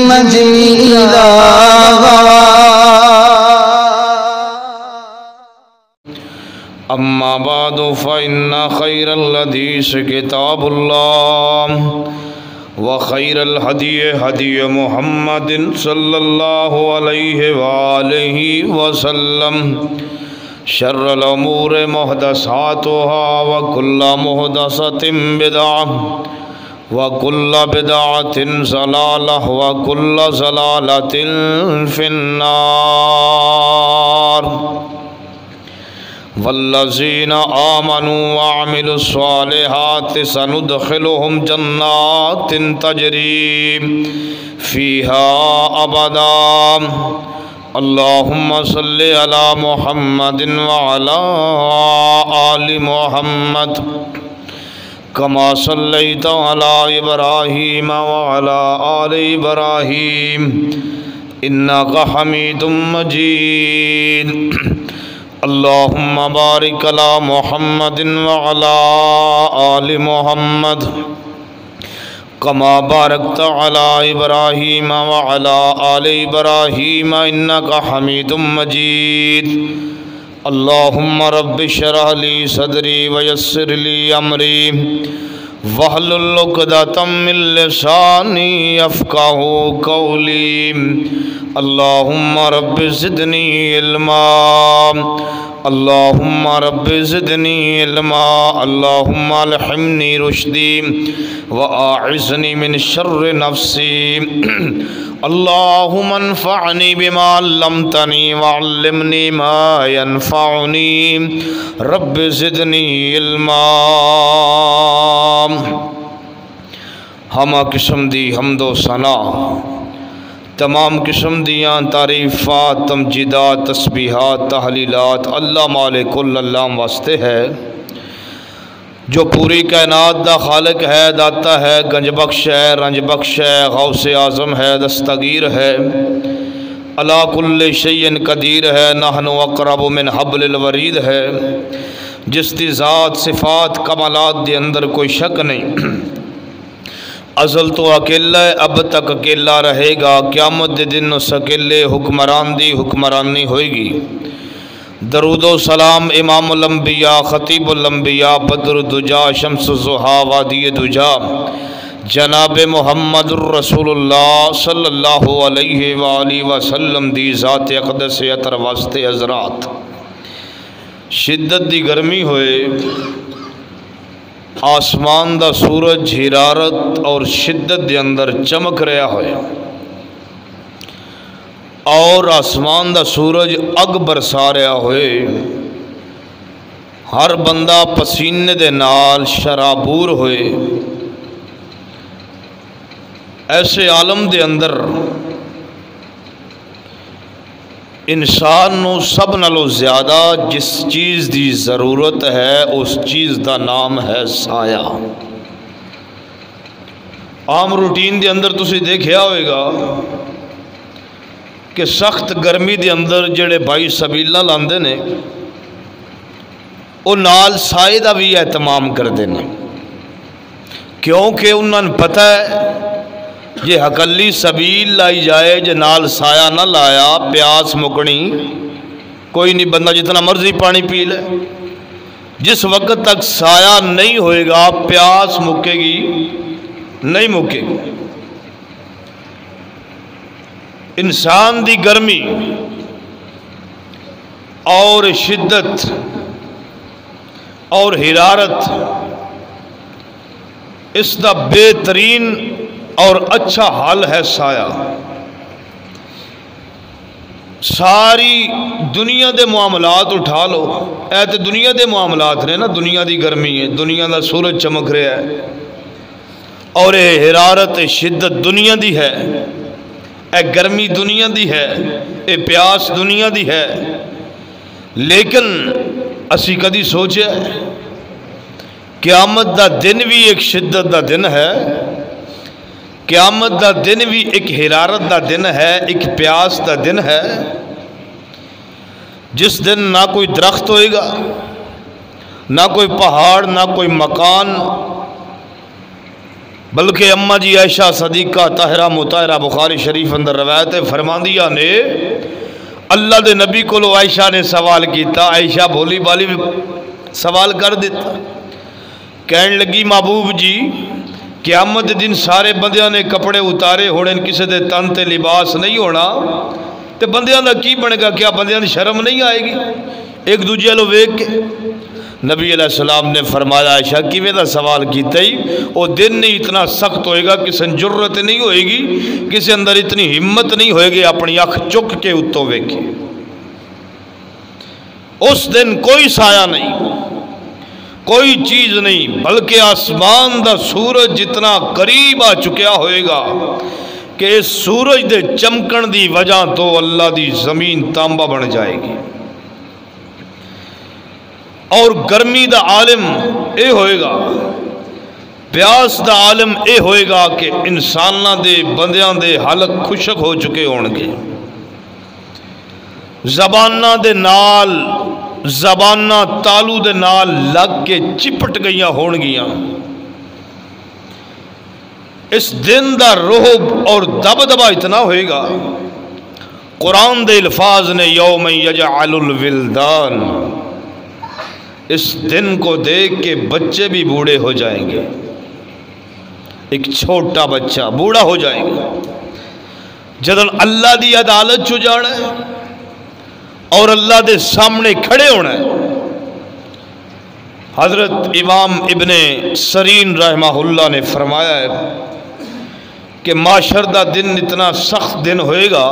مجيدا أما بعد فإن خير الحديث كتاب الله وخير الهدي هدي محمد صلى الله عليه وآله وسلم شر الأمور محدثاتها وكل محدثة بدعة وكل بدعة ضلالة وكل ضلالة في النار والذين آمنوا وعملوا الصالحات سندخلهم جنات تجري فيها أبدا اللهم صل على محمد وعلى آل محمد كما صليت على إبراهيم وعلى آل إبراهيم إنك حميد مجيد اللهم بارك على محمد وعلى آل محمد كما باركت على إبراهيم وعلى آل إبراهيم إنك حميد مجيد اللهم رب اشرح لي صدري ويسر لي أمري واحلل عقدة من لساني يفقهوا قولي اللهم رب زدني علما اللهم رب زدني علما اللهم الحمني رشدي وأعذني من شر نفسي اللهم انفعني بما علمتني وعلمني ما ينفعني رب زدني علما ہمہ قسم دی حمد و ثنا تمام قسم دیاں تعریفات تمجیدات تسبیحات تحلیلات اللہ مالک کل اللہ واسطے ہے جو پوری کائنات دا خالق ہے داتا ہے گنج بخش ہے رنج بخش ہے غوث اعظم ہے دستگیر ہے علی کل شیء قدیر ہے نحن اقرب من حبل الورید ہے جس دی ذات صفات کمالات دے اندر کوئی شک نہیں ازل تو اکیلا ہے اب تک اکیلا رہے گا قیامت دے دن اس اکیلے حکمران دی حکمرانی ہوئے گی درود و سلام امام الانبیاء خطیب الانبیاء بدر الدجا شمس الضحیٰ وادی دجا جناب محمد الرسول اللہ صلی اللہ علیہ وآلہ وسلم دی ذات اقدس عطر واسطے حضرات شدت دی گرمی ہوئے آسمان دا سورج حرارت اور شدت دے اندر چمک رہا ہوئے اور آسمان دا سورج اگ برسا رہا ہوئے ہر بندہ پسینے دے نال شرابور ہوئے ایسے عالم دے اندر انسان نو سب نالوں زیادہ جس چیز دی ضرورت ہے اس چیز دا نام ہے سایہ عام روٹین دے اندر تسی دیکھیا ہوئے گا کہ سخت گرمی دے اندر جڑے بھائی سبیلہ لاندے نے وہ نال سائے دا بھی اہتمام کر دینے کیونکہ انہوں نے پتہ ہے یہ حقلی سبیل لائی جائے جو نال سایہ نہ لایا پیاس مکنی کوئی نہیں بندہ جتنا مرضی پانی پی لے جس وقت تک سایہ نہیں ہوئے گا پیاس مکے گی نہیں مکے گی انسان دی گرمی اور شدت اور حرارت اس دا بہترین اور اچھا حل ہے سایہ ساری دنیا دے معاملات اٹھا لو اے تے دنیا دے معاملات نے نا دنیا دی گرمی ہے دنیا دا سورج چمک رہا ہے اور اے حرارت شدت دنیا دی ہے اے گرمی دنیا دی ہے اے پیاس دنیا دی ہے لیکن اسی کدی سوچے قیامت دا دن بھی ایک شدت دا دن ہے قیامت دا دن بھی ایک حرارت دا دن ہے ایک پیاس دا دن ہے جس دن نہ کوئی درخت ہوئے گا نہ کوئی پہاڑ نہ کوئی مکان بلکہ اماں جی عائشہ صدیقہ طاہرہ مطہرہ بخاری شریف اندر روایت ہے، فرماندیاں نے اللہ دے نبی کو لو عائشہ نے سوال کیتا، عائشہ بھولی بالی سوال کر دیتا، کہنے لگی محبوب جی قیامت دن سارے بندیاں نے کپڑے اتارے ہونے، کسی دے تن تے لباس نہیں ہونا، تے بندیاں دا کی بنے گا؟ کیا بندیاں دی شرم نہیں آئے گی ایک دوجے لو ویکھ کے؟ نبی علیہ السلام نے فرمایا عائشہ کیویں دا سوال کیتا ہی، وہ دن نہیں اتنا سخت ہوئے گا، کسی جرت نہیں ہوئے گی، کسی اندر اتنی ہمت نہیں ہوئے گی اپنی اکھ چک کے اتوں ویکھے۔ اس دن کوئی سایہ نہیں، کوئی چیز نہیں، بلکہ آسمان دا سورج جتنا قریب آ چکیا ہوئے گا کہ اس سورج دے چمکن دی وجہ تو اللہ دی زمین تانبا بن جائے گی۔ اور گرمی دا عالم اے ہوئے گا، پیاس دا عالم اے ہوئے گا کہ انساناں دے بندیاں دے حلق خشک ہو چکے ہونگے، زباناں دے نال زباناں تالو دے نال لگ کے چپٹ گئیاں ہونگیاں۔ اس دن دا رعب اور دبدبا اتنا ہوئے گا، قرآن دے الفاظ نے یوم یجعل الولدان، اس دن کو دیکھ کے بچے بھی بوڑھے ہو جائیں گے، ایک چھوٹا بچہ بوڑھا ہو جائے گا، جدن اللہ دی عدالت چو جانا ہے اور اللہ دے سامنے کھڑے ہونا ہے۔ حضرت امام ابن سرین رحمہ اللہ نے فرمایا ہے کہ معاشر دا دن اتنا سخت دن ہوئے گا،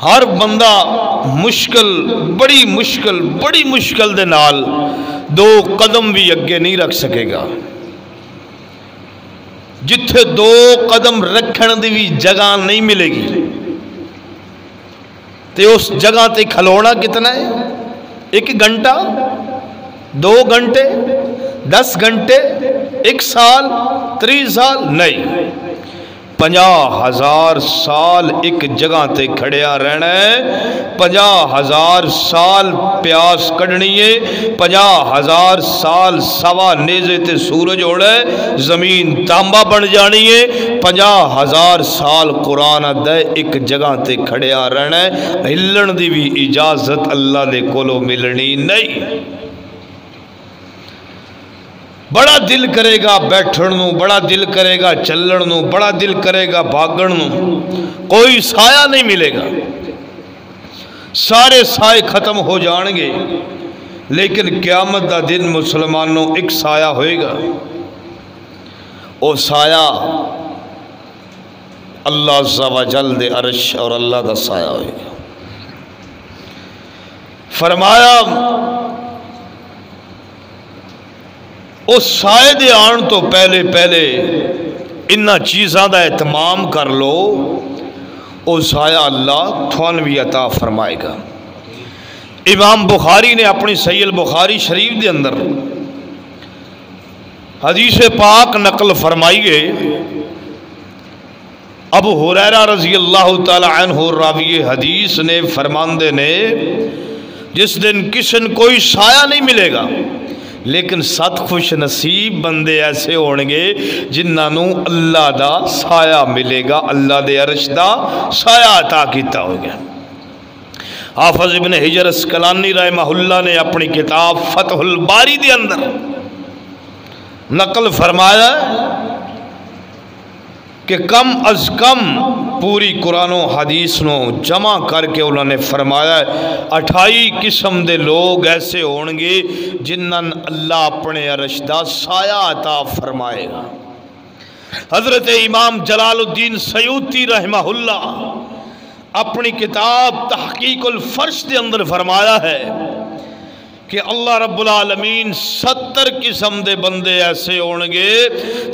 ہر بندہ بڑی مشکل دے نال 2 قدم بھی اگے نہیں رکھ سکے گا، جتھے 2 قدم رکھن دی بھی جگہ نہیں ملے گی، تے اس جگہ تے کھلونا کتنا ہے؟ 1 گھنٹہ، 2 گھنٹے، 10 گھنٹے، 1 سال، 30 سال نہیں، 50,000 سال ایک جگہ تے کھڑیا رہنا ہے، 50,000 سال پیاس کڑنی ہے، 50,000 سال سوا نیزے تے سورج ہونا ہے، زمین تانبا بن جانی ہے، 50,000 سال قرآن دے ایک جگہ تے کھڑیا رہنا ہے، ہلن دی بھی اجازت اللہ دے کولو ملنی نہیں۔ بڑا دل کرے گا بیٹھن نو، بڑا دل کرے گا چلن نو، بڑا دل کرے گا بھاگن نو، کوئی سایہ نہیں ملے گا، سارے سائے ختم ہو جان گے، لیکن قیامت دا دن مسلمانوں ایک سایہ ہوئے گا، وہ سایہ اللہ عز و جل دے عرش اور اللہ دا سایہ ہوئے گا۔ فرمایا اس سائے دے آن تو پہلے انہا چیزاں دا اہتمام کر لو، او سایہ اللہ تھوان بھی عطا فرمائے گا۔ امام بخاری نے اپنی صحیح البخاری شریف دے اندر حدیث پاک نقل فرمائی گئے، ابو ہریرہ رضی اللہ تعالی عنہ راوی حدیث نے فرماندے نے جس دن کسن کوئی سایہ نہیں ملے گا، لیکن 7 خوش نصیب بندے ایسے ہونگے جنہاں نو اللہ دا سایہ ملے گا، اللہ دے عرش دا سایہ عطا کیتا ہو گیا۔ حافظ ابن حجر اسقلانی رحمہ اللہ نے اپنی کتاب فتح الباری دے اندر نقل فرمایا کہ کم از کم پوری قرآن و حدیث نو جمع کر کے انہوں نے فرمایا 28 قسم دے لوگ ایسے ہونگے جنہاں اللہ اپنے عرش دا سایہ عطا فرمائے گا۔ حضرت امام جلال الدین سیوطی رحمہ اللہ اپنی کتاب تحقیق الفرش دے اندر فرمایا ہے کہ اللہ رب العالمین 70 قسم دے بندے ایسے ہونگے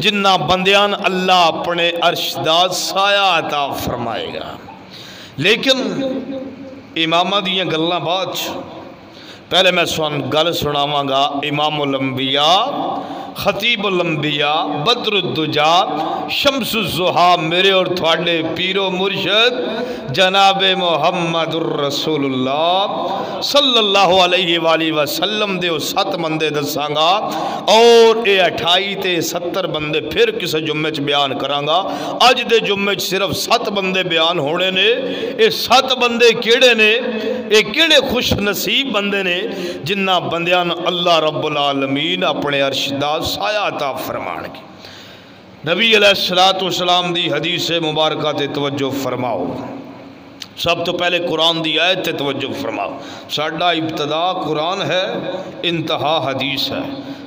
جنہ بندیان اللہ اپنے عرش دا سایہ عطا فرمائے گا۔ لیکن امامہ دیاں گلنا بات پہلے میں گل سناواں گا امام الانبیاء خطیب الانبیاء بدر الدجا شمس الضحیٰ میرے اور تھوڑے پیر و مرشد جناب محمد الرسول اللہ صلی اللہ علیہ وآلہ وسلم دے 7 بندے دساں گا اور اے 28 تے 70 بندے پھر کسے جمعے چ بیان کرانگا. اج دے جمعے چ صرف 7 بندے بیان ہونے نے. اے 7 بندے کیڑے نے؟ اے کیڑے خوش نصیب بندے نے جنہ بندیاں اللہ رب العالمین اپنے عرش دا سایہ عطا فرمان کی. نبی علیہ السلام دی حدیث مبارکہ تے توجہ فرماؤ. سب تو پہلے قرآن دی آیت تے توجہ فرماؤ. ساڈا ابتدا قرآن ہے، انتہا حدیث ہے.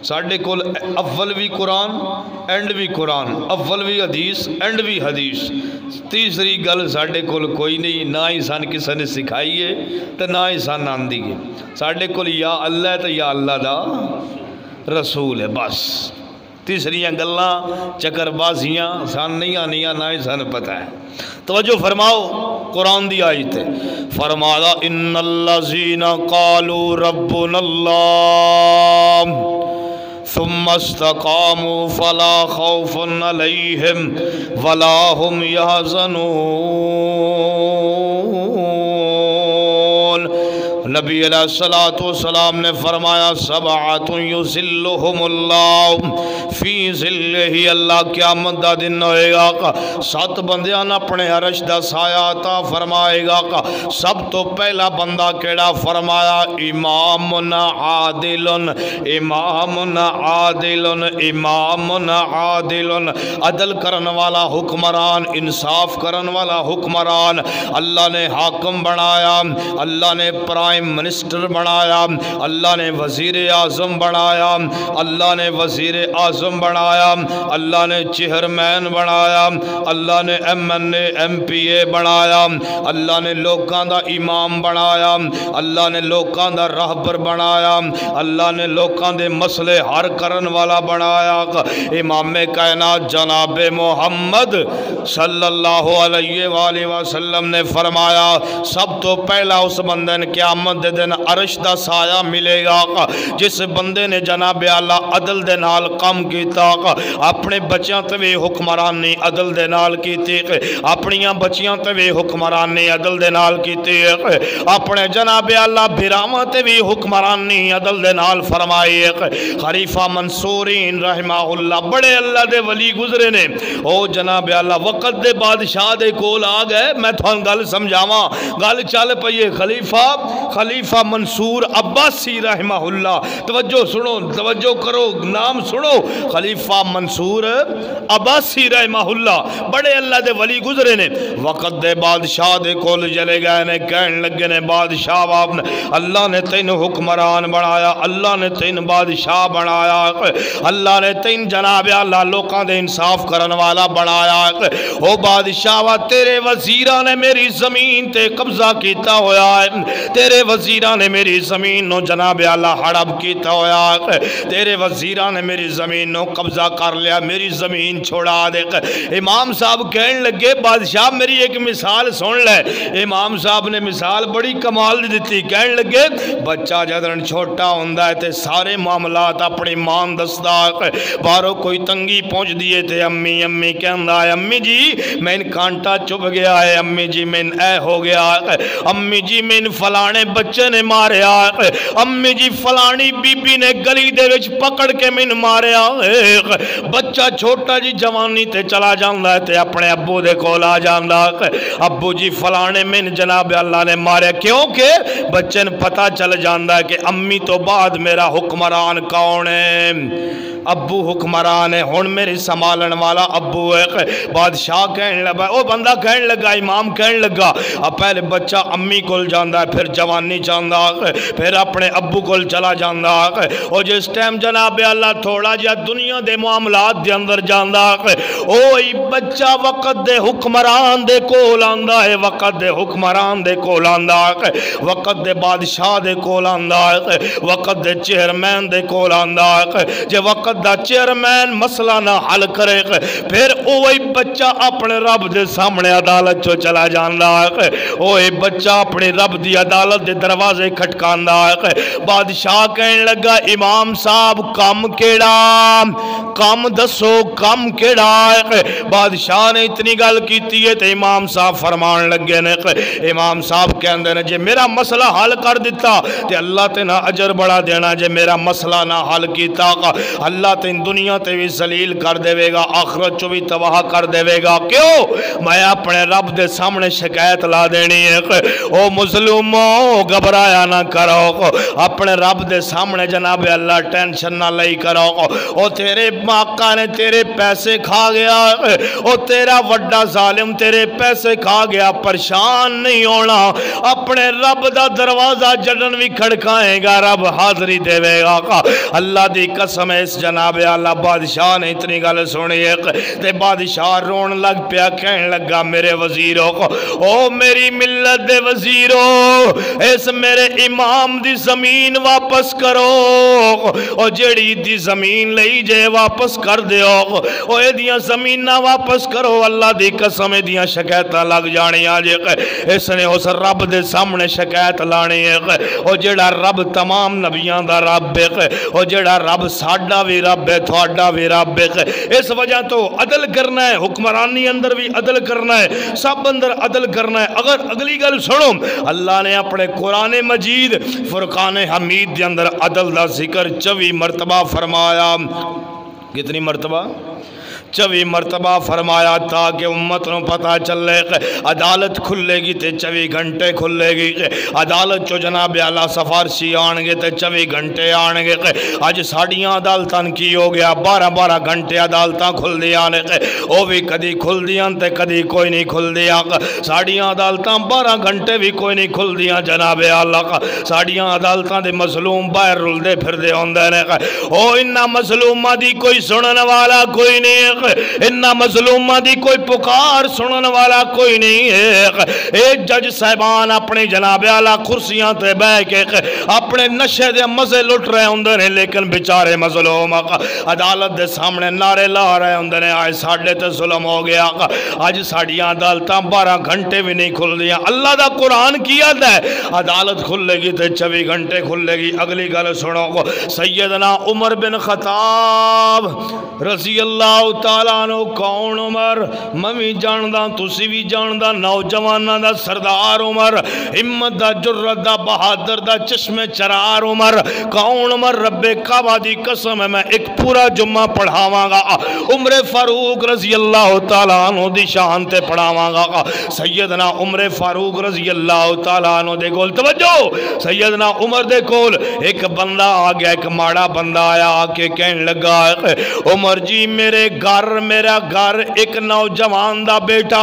ساڈے کول اول بھی قرآن اینڈ بھی قرآن، اول بھی حدیث اینڈ بھی حدیث. تیسری گل ساڈے کول کوئی نہیں، نہ ہی سان کسی نے سکھائی ہے تے نہ ہی سان آندی ہے. ساڈے کول یا اللہ ہے تے یا اللہ دا رسول ہے بس. تیسریاں گلاں چکر بازیاں سان نہیں آنیاں، نہ ہی سان پتہ ہے. توجہ فرماؤ قرآن دی آیت ہے. فرمایا ان الذین قالوا ربنا اللہ ثم استقاموا فلا خوف علیہم ولا هم يحزنون. نبی علیہ السلام نے فرمایا سبعۃ یظلھم اللہ فی ظلہ. اللہ قیامت دا دن ہوئے گا 7 بندیاں اپنے عرش دا سایہ عطا فرمائے گا. سب تو پہلا بندہ کیڑا؟ فرمایا امام عادل. امام عادل، امام عادل، عدل کرن والا حکمران، انصاف کرن والا حکمران. اللہ نے حاکم بنایا، اللہ نے پرائم منسٹر بنایا، اللہ نے وزیر اعظم بنایا، اللہ نے وزیر اعظم بنایا، اللہ نے چیئرمین بنایا، اللہ نے M N A M P A بنایا، اللہ نے لوکاں دا امام بنایا، اللہ نے لوکاں دا راہبر بنایا، اللہ نے لوکاں دے مسئلے حل کرن والا بنایا. امام کائنات جناب محمد صلی اللہ علیہ وآلہ وسلم نے فرمایا سب تو پہلا اس بندے نے قیامت دے دن عرش دا سایہ ملے گا جس بندے نے جناب اللہ عدل دے نال کام کیتا. اپنے بچیاں تے بھی حکمرانی عدل دے نال کیتی، اپنیاں بچیاں تے بھی حکمرانی عدل دے نال کیتی، اپنے جناب اللہ بھراواں تے بھی حکمرانی عدل دے نال فرمائی. خلیفہ منصورین رحمہ اللہ بڑے اللہ دے ولی گزرے نے. او جناب اللہ وقت دے بادشاہ دے کول آ گئے. میں تھان گل سمجھاواں، گل چل پئیے. خلیفہ منصور عباسی رحمہ اللہ، توجہ سنو، توجہ کرو، نام سنو. خلیفہ منصور عباسی رحمہ اللہ بڑے اللہ دے ولی گزرے نے. وقت دے بادشاہ دے کول چلے گئے نے، کہن لگے نے بادشاہ باپ نے اللہ نے تین حکمران بنایا، اللہ نے تین بادشاہ بنایا، اللہ نے تین جناب اللہ لوکاں دے انصاف کرن والا بنایا. او بادشاہ تیرے وزیران نے میری زمین تے قبضہ کیتا ہویا ہے، تیرے وزیران نے میری زمین نو جناب اللہ ہڑپ کیتا ہویا ہے، تیرے وزیران نے میری زمین نو قبضہ کر لیا، میری زمین چھوڑا دے. امام صاحب کہن لگے بادشاہ میری ایک مثال سن لے. امام صاحب نے مثال بڑی کمال دیتی. کہن لگے بچہ جدن چھوٹا ہوندہ ہے تے سارے معاملات اپنی مان دستا ہے. بارو کوئی تنگی پہنچ دیئے تے امی امی کہندہ ہے امی جی میں ان کانٹا چپ گیا ہے، امی جی میں اے ہو گیا ہے، امی جی میں فلانے بچے نے ماریا ہے، امی جی فلانی بی بی نے گلی دے وچ پکڑ کے میں ماریا ہے. بچہ چھوٹا جی جوانی تے چلا جاندہ ہے تے اپنے ابو دے کول آ جاندہ ہے، ابو جی فلانے میں جناب اللہ نے ماریا. کیونکہ بچے نے پتہ چل جاندہ ہے کہ امی تو بعد میرا حکمران کون ہے، ابو حکمران ہے، ہن میری سنبھالن والا ابو ہے. بادشاہ کہنے لگا، او بندہ کہنے لگا، امام کہنے لگا اب پہلے بچہ امی کول جاندہ ہے، پھر جوانی جاندہ ہے، پھر اپنے ابو کول چلا جاندہ ہے. اور جس ٹائم جناب اللہ تھوڑا جا دنیا دے معاملات دے اندر جاندہ ہے، اوہی بچہ وقت دے حکمران دے کول آندہ ہے، وقت دے حکمران دے کول آندہ ہے، وقت دے بادشاہ دے کول آندہ ہے، وقت دے چیئرمین دے کول آندہ ہے. جے وقت جماعت دا چیئرمین مسئلہ نہ حل کرے پھر اوہی بچہ اپنے رب دے سامنے عدالت چو چلا جاندہ ہے اوہی بچہ اپنے رب دی عدالت دے دروازے کھٹکاندہ ہے بادشاہ کہنے لگا امام صاحب کام کیڑا کام دسو کام کیڑا ہے بادشاہ نے اتنی گل کیتی ہے تو امام صاحب فرمان لگے نے امام صاحب کہندے نے جے میرا مسئلہ حل کر دیتا تے اللہ تے نہ اجر بڑا دینا جے میرا مسئلہ نہ حل کیتا اللہ تے دنیا تے بھی ذلیل کر دے گا آخرت چو بھی تباہ کر دے گا کیوں میں اپنے رب دے سامنے شکایت لا دینی ہے او مظلوموں گھبرایا نہ کرو اپنے رب دے سامنے جناب اللہ ٹینشن نہ لئی کرو او تیرے آقا نے تیرے پیسے کھا گیا او تیرا وڈا ظالم تیرے پیسے کھا گیا پریشان نہیں ہونا اپنے رب دا دروازہ جڑن بھی کھڑکائے گا رب حاضری دے گا اللہ دی قسم اس جناب اللہ بادشاہ نے اتنی گل سنی ہے تے بادشاہ رون لگ پیا کہنے لگا میرے وزیروں کو او میری ملت دے وزیروں اس میرے امام دی زمین واپس کرو او جیڑی دی زمین لئی جے واپس کر دیو او اے دیاں زمینہ واپس کرو اللہ دی قسم دیاں شکایتاں لگ جانی آجے اس نے اس رب دے سامنے شکایت لانی ہے او جیڑا رب تمام نبیاں دا رب ہے او جیڑا رب ساڈا بھی رب ہے تھوڑا بھی رب ہے اس وجہ تو عدل کرنا ہے حکمرانی اندر بھی عدل کرنا ہے سب اندر عدل کرنا ہے اگر اگلی گل سنو اللہ نے اپنے قرآن مجید فرقان حمید دے اندر عدل دا ذکر 24 مرتبہ فرمایا کتنی مرتبہ 24 مرتبہ فرمایا تاکہ امت نو پتہ چلے عدالت کھلے گی تے 24 گھنٹے کھلے گی عدالت چو جناب اللہ سفارشی آنگے تے 24 گھنٹے آنگے آج ساڑیاں عدالتاں کی ہو گیا 12 گھنٹے عدالتاں کھل دیا او بھی کدی کھل دیا تے کدی کوئی نہیں کھل دیا ساڑیاں عدالتاں 12 گھنٹے بھی کوئی نہیں کھل دیا جناب اللہ کا ساڑیاں عدالتاں دے مظلوم باہر رل دے پھر دے ہوندے نے او انہا مظلومہ دی کوئی سنن والا کوئی نہیں انہا مظلومہ دی کوئی پکار سنن والا کوئی نہیں ہے ایک جج صاحبان اپنے جناب اعلیٰ کرسیاں تے بے کے اپنے نشے دے مزے لٹ رہے ہوندے ہیں لیکن بیچارے مظلوم عدالت دے سامنے نعرے لا رہے ہوندے ہیں آج ساڑھے تے ظلم ہو گیا آج ساڑیاں عدالتاں 12 گھنٹے بھی نہیں کھل دیا اللہ دا قرآن کیا ہے عدالت کھلے گی تے 24 گھنٹے کھلے گی اگلی گل سنو سیدنا عمر بن خطاب رضی اللہ تعالیٰ عنہ کون عمر میں جاندہ تسی بھی جاندہ نوجوانہ دا سردار عمر ہمت دا جرت دا بہادر دا چشم چرار عمر کون عمر رب کعبہ دی قسم ہے میں ایک پورا جمعہ پڑھاواں گا عمر فاروق رضی اللہ تعالیٰ عنہ دی شان تے پڑھاواں گا سیدنا عمر فاروق رضی اللہ تعالیٰ عنہ دے کول توجہ سیدنا عمر دے کول ایک بندہ آگیا ایک ماڑا بندہ آیا آکے کہنے لگا عمر جی میرے میرا گھر ایک نوجوان دا بیٹا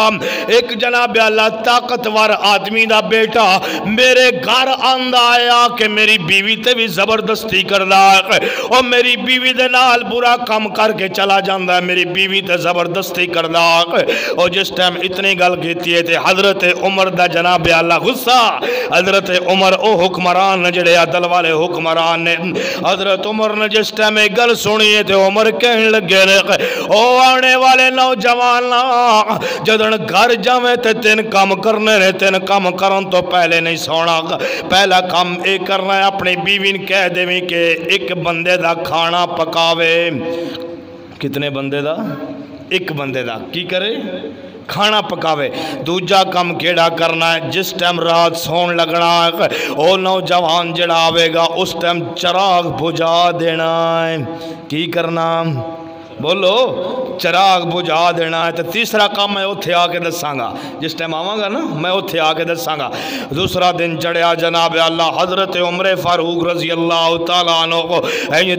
ایک جناب اللہ طاقتور آدمی دا بیٹا میرے گھر آندہ آیا کہ میری بیوی تے بھی زبردستی کردہ ہے اور میری بیوی دے نال برا کام کر کے چلا جاندہ ہے میری بیوی تے زبردستی کردہ ہے اور جس ٹائم اتنی گل کیتی ہے تے حضرت عمر دا جناب اللہ غصہ حضرت عمر او حکمران جڑے عدل والے حکمران نے حضرت عمر نے جس ٹائم گل سنی ہے تے عمر کہنے لگے او آنے والے نوجوان جدن گھر جاویں تے تین کام کرنے رہے تین کام کرن تو پہلے نہیں سونا پہلا کام ایک کرنا ہے اپنی بیوین کہہ دے میں کہ ایک بندے دا کھانا پکاوے کتنے بندے دا ایک بندے دا کی کرے کھانا پکاوے دوجا کام کیڑا کرنا ہے جس ٹائم رات سون لگنا ہے او نوجوان جڑا آوے گا اس ٹائم چراغ بجھا دینا ہے کی کرنا بولو چراغ بجھا دینا ہے تو تیسرا کام میں اتھے آکے دساں گا جس ٹائم آواں گا نا میں اتھے آکے دساں گا دوسرا دن چڑھیا جناب اللہ حضرت عمر فاروق رضی اللہ تعالیٰ عنہ کو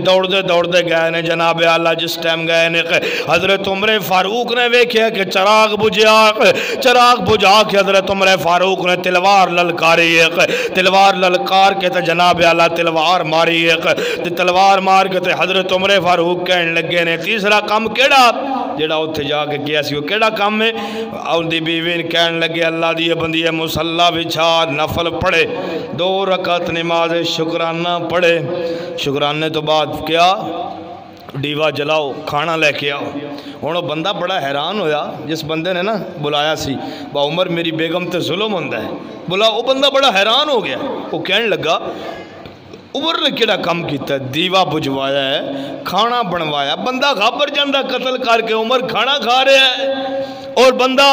دوڑ دے گئے نے جناب اللہ جس ٹائم گئے نے حضرت عمر فاروق نے ویکھیا کہ چراغ بجھا کے حضرت عمر فاروق نے تلوار للکاری ہے تلوار للکار کے تے جناب اللہ تلوار ماری ہے تلوار مار کے تے حضرت عمر فاروق کہنے لگے نے تیسرا کام کیڑا جڑا اتھے جا کے کیا سی وہ کیڑا کام ہے ان دی بیوین کہنے لگے اللہ دی بندی مصلی بچھا نفل پڑھے 2 رکعت نماز شکرانہ پڑھے شکرانے تو بعد کیا ਡੀਵਾ ਜਲਾਓ, ਖਾਣਾ ਲੈ ਕੇ ਆਓ। ਹੁਣ ਉਹ ਬੰਦਾ ਬੜਾ ਹੈਰਾਨ ਹੋਇਆ ਜਿਸ ਬੰਦੇ ਨੇ ਨਾ ਬੁਲਾਇਆ ਸੀ, ਬਾ ਉਮਰ ਮੇਰੀ ਬੇਗਮ ਤੇ ਜ਼ੁਲਮ ਹੁੰਦਾ ਹੈ ਬੁਲਾ। ਉਹ ਬੰਦਾ ਬੜਾ ਹੈਰਾਨ ਹੋ ਗਿਆ। ਉਹ ਕਹਿਣ ਲੱਗਾ ਉਮਰ نے ਕਿਹੜਾ ਕੰਮ ਕੀਤਾ, ਦੀਵਾ ਬੁਝਵਾਇਆ ਹੈ, ਖਾਣਾ ਬਣਵਾਇਆ। ਬੰਦਾ ਘਾਬਰ ਜਾਂਦਾ ਕਤਲ ਕਰਕੇ, ਉਮਰ ਖਾਣਾ ਖਾ ਰਿਹਾ ہے اور بندہ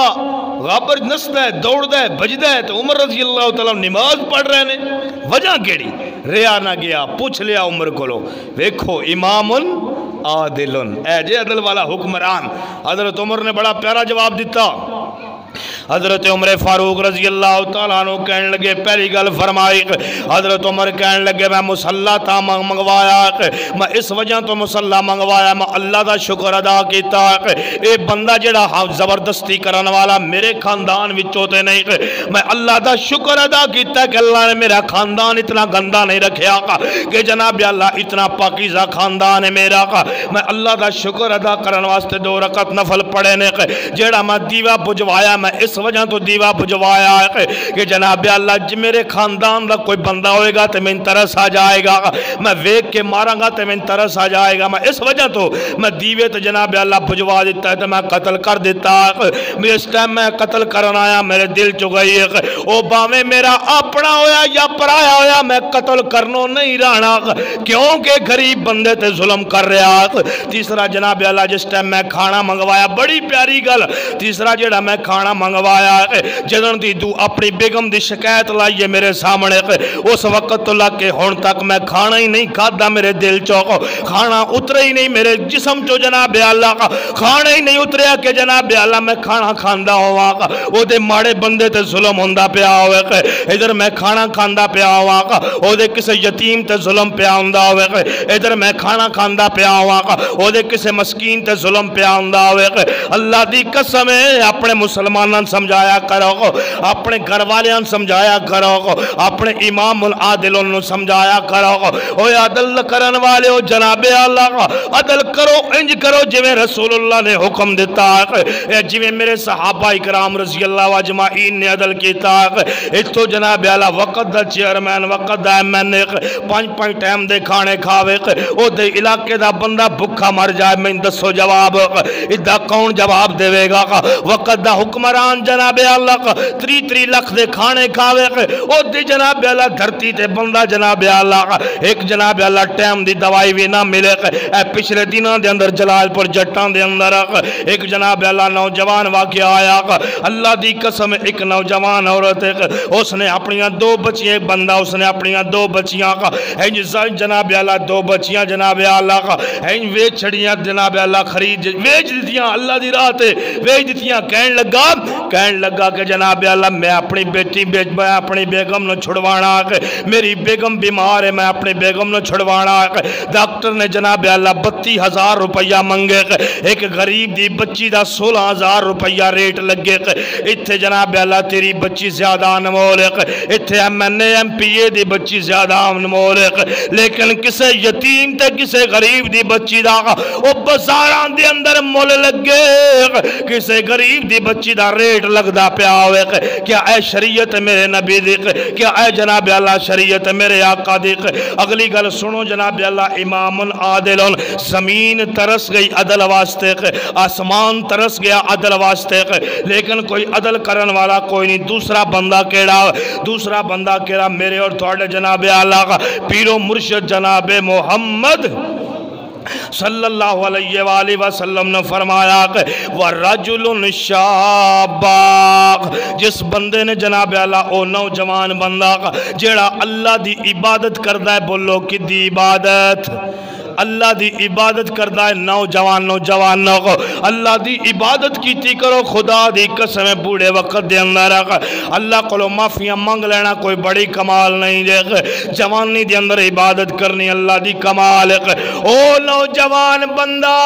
غابر نستا ہے، دوڑتا ہے، بجدا ہے، تو عمر رضی اللہ تعالیٰ نماز پڑھ رہے ہیں۔ وجہ کیڑی؟ ریا نہ گیا، پوچھ لیا عمر کو لو، ویکھو امام عادل، اے جے عدل والا حکمران۔ حضرت عمر نے بڑا پیارا جواب دیتا۔ حضرت عمر فاروق رضی اللہ تعالیٰ عنہ کہنے لگے، پہلی گل فرمائی، حضرت عمر کہنے لگے میں مسلح تا منگوایا، میں اس وجہ تو مسلح منگوایا، میں اللہ دا شکر ادا کیتا۔ اے بندہ جڑا زبردستی کرن والا میرے خاندان وچوتے نہیں، میں اللہ دا شکر ادا کیتا کہ اللہ نے میرا خاندان اتنا گندہ نہیں رکھیا کہ جناب اللہ اتنا پاکیزہ خاندان ہے میرا۔ میں اللہ دا شکر ادا کرن واسطے 2 رکعت نفل پڑھے نے، جڑا میں دیوا بجوایا میں اس وجہ تو دیوا بجوایا ہے کہ جناب اللہ میرے خاندان دا کوئی بندہ ہوئے گا تو میں ترس آ جائے گا، میں ویک کے مارا گا تو میں ترس آ جائے گا۔ میں اس وجہ تو میں دیوے تو جناب اللہ بجوا دیتا ہے تو میں قتل کر دیتا ہے۔ اس ٹائم میں قتل کرنا آیا، میرے دل چگئی ہے او باویں میرا اپنا ہویا یا پرایا ہویا، میں قتل کرنو نہیں رہنا کیونکہ غریب بندے تے ظلم کر رہا۔ تیسرا جناب اللہ جس ٹائم میں کھانا منگوایا، بڑی پیاری گل، تیسرا جڑا میں کھانا منگوایا جدن دی دو اپنی بیگم دی شکایت لائیے میرے سامنے، اس وقت تو لگ کے ہون تک میں کھانا ہی نہیں کھادا، میرے دل چوکو کھانا اترے ہی نہیں، میرے جسم چو جناب اللہ کا کھانا ہی نہیں اتریا کہ جناب اللہ میں کھانا کھاندا ہوا گا، او دے ماڑے بندے تے ظلم ہوندہ پیا ہوئے گا، ادھر میں کھانا کھاندا پیا ہوا گا، او دے کسے یتیم تے ظلم پیا ہوندہ ہوئے گا، ادھر میں کھانا کھاندا پیا ہوا گا، او دے کسے مسکین تے ظلم پیا ہوندہ ہوئے گا۔ اللہ دی قسم ہے اپنے مسلمانان سمجھایا کرو، اپنے گھر والیاں سمجھایا کرو، اپنے امام العادلوں سمجھایا کرو، او عدل کرن والے ہو جناب اللہ عدل کرو، انج کرو جویں رسول اللہ نے حکم دیتا ہے، جویں میرے صحابہ اکرام رضی اللہ اجمعین نے عدل کیتا ہے۔ اس تو جناب اللہ وقت دا چیئرمین وقت دا ایم این اے 5 ٹائم دے کھانے کھاوے، او دے علاقے دا بندہ بھکھا مر جائے، میں دسو جواب ادھا کون جواب دے گا؟ وقت دا حکمران جناب اللہ کا 3 لکھ دے کھانے کھاوے، او دے جناب اللہ دھرتی تے بندہ جناب اللہ کا ایک جناب اللہ ٹائم دی دوائی بھی نہ ملے۔ اے پچھلے دنوں دے اندر جلال پور جٹان دے اندر ایک جناب اللہ نوجوان واقعہ آیا، اللہ دی قسم ایک نوجوان عورت اس نے اپنیاں 2 بچیاں، ایک بندہ اس نے اپنیاں 2 بچیاں کا جناب اللہ 2 بچیاں جناب اللہ کا ویچ چھڑیاں جناب اللہ خرید ویچ دیتیاں، اللہ دی راہ تے ویچ دیتیاں۔ کہن لگا کہ جناب اللہ میں اپنی بیٹی میں اپنی بیگم نو چھڑوانا ہے، میری بیگم بیمار ہے، میں اپنی بیگم نو چھڑوانا ہے۔ ڈاکٹر نے جناب اللہ 32,000 روپیہ منگے، ایک غریب دی بچی دا 16,000 روپیہ ریٹ لگے، اتھے جناب اللہ تیری بچی زیادہ انمول ہے، اتھے M N A M P A دی بچی زیادہ انمول ہے، لیکن کسے یتیم تے کسے غریب دی بچی دا او بازاران دے اندر مول لگے، کسے غریب دی بچی دا ریٹ لگدا پیا ہوئے۔ کیا اے شریعت میرے نبی دیکھ، کیا اے جناب اللہ شریعت میرے آقا دیکھ۔ اگلی گل سنو جناب اللہ امام عادل، زمین ترس گئی عدل واسطے، آسمان ترس گیا عدل واسطے، لیکن کوئی عدل کرن والا کوئی نہیں۔ دوسرا بندہ کیڑا میرے اور تھوڑے جناب اللہ کا پیرو مرشد جناب محمد صلی اللہ علیہ وآلہ وسلم نے فرمایا کہ وَرَجُلٌ شَابَّاق، جس بندے نے جناب اللہ او نوجوان بندہ جیڑا اللہ دی عبادت کردہ ہے، بولو کی دی عبادت، اللہ دی عبادت کردہ ہے، نوجوانوں کو اللہ دی عبادت کیتی کرو، خدا دی قسم بوڑے وقت دے اندر اللہ کو معافیاں مانگ لینا کوئی بڑی کمال نہیں دے، جوانی دے اندر عبادت کرنی اللہ دی کمال ہے۔ او نوجوان بندہ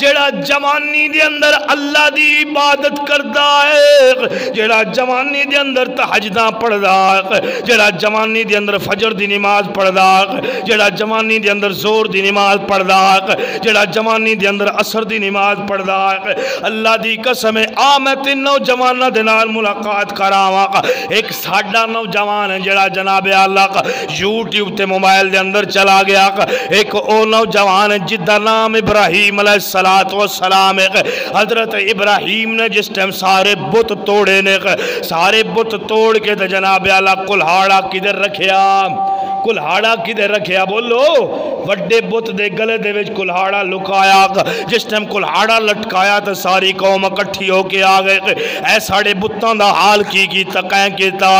جڑا جوانی دے اندر اللہ دی عبادت کردہ ہے، جڑا جوانی دے اندر تہجداں پڑھدا ہے، جڑا جوانی دے اندر فجر دی نماز پڑھدا ہے، جڑا جوانی دے اندر زور دی نماز نماز پڑھدا ہے جڑا جوانی دے اندر عصر دی نماز پڑھدا ہے اللہ دی قسم میں تین نوجواناں دے نال ملاقات کراواں ایک ساڈا نوجوان ہے جڑا جناب اللہ یوٹیوب تے موبائل دے اندر چلا گیا ایک او نوجوان ہے جدا نام ابراہیم علیہ السلام ہے حضرت ابراہیم نے جس ٹائم سارے بت توڑے نے سارے بت توڑ کے تے جناب اللہ کلہاڑا کدھر رکھیا کلہاڑا کدھر رکھیا بولو وڈے بت دے گلے دے وچ کلہاڑا لکایا جس ٹائم کلہاڑا لٹکایا تے ساری قوم اکٹھی ہو کے آ گئے اے ساڑے بتاں دا حال کی تقیں کیتا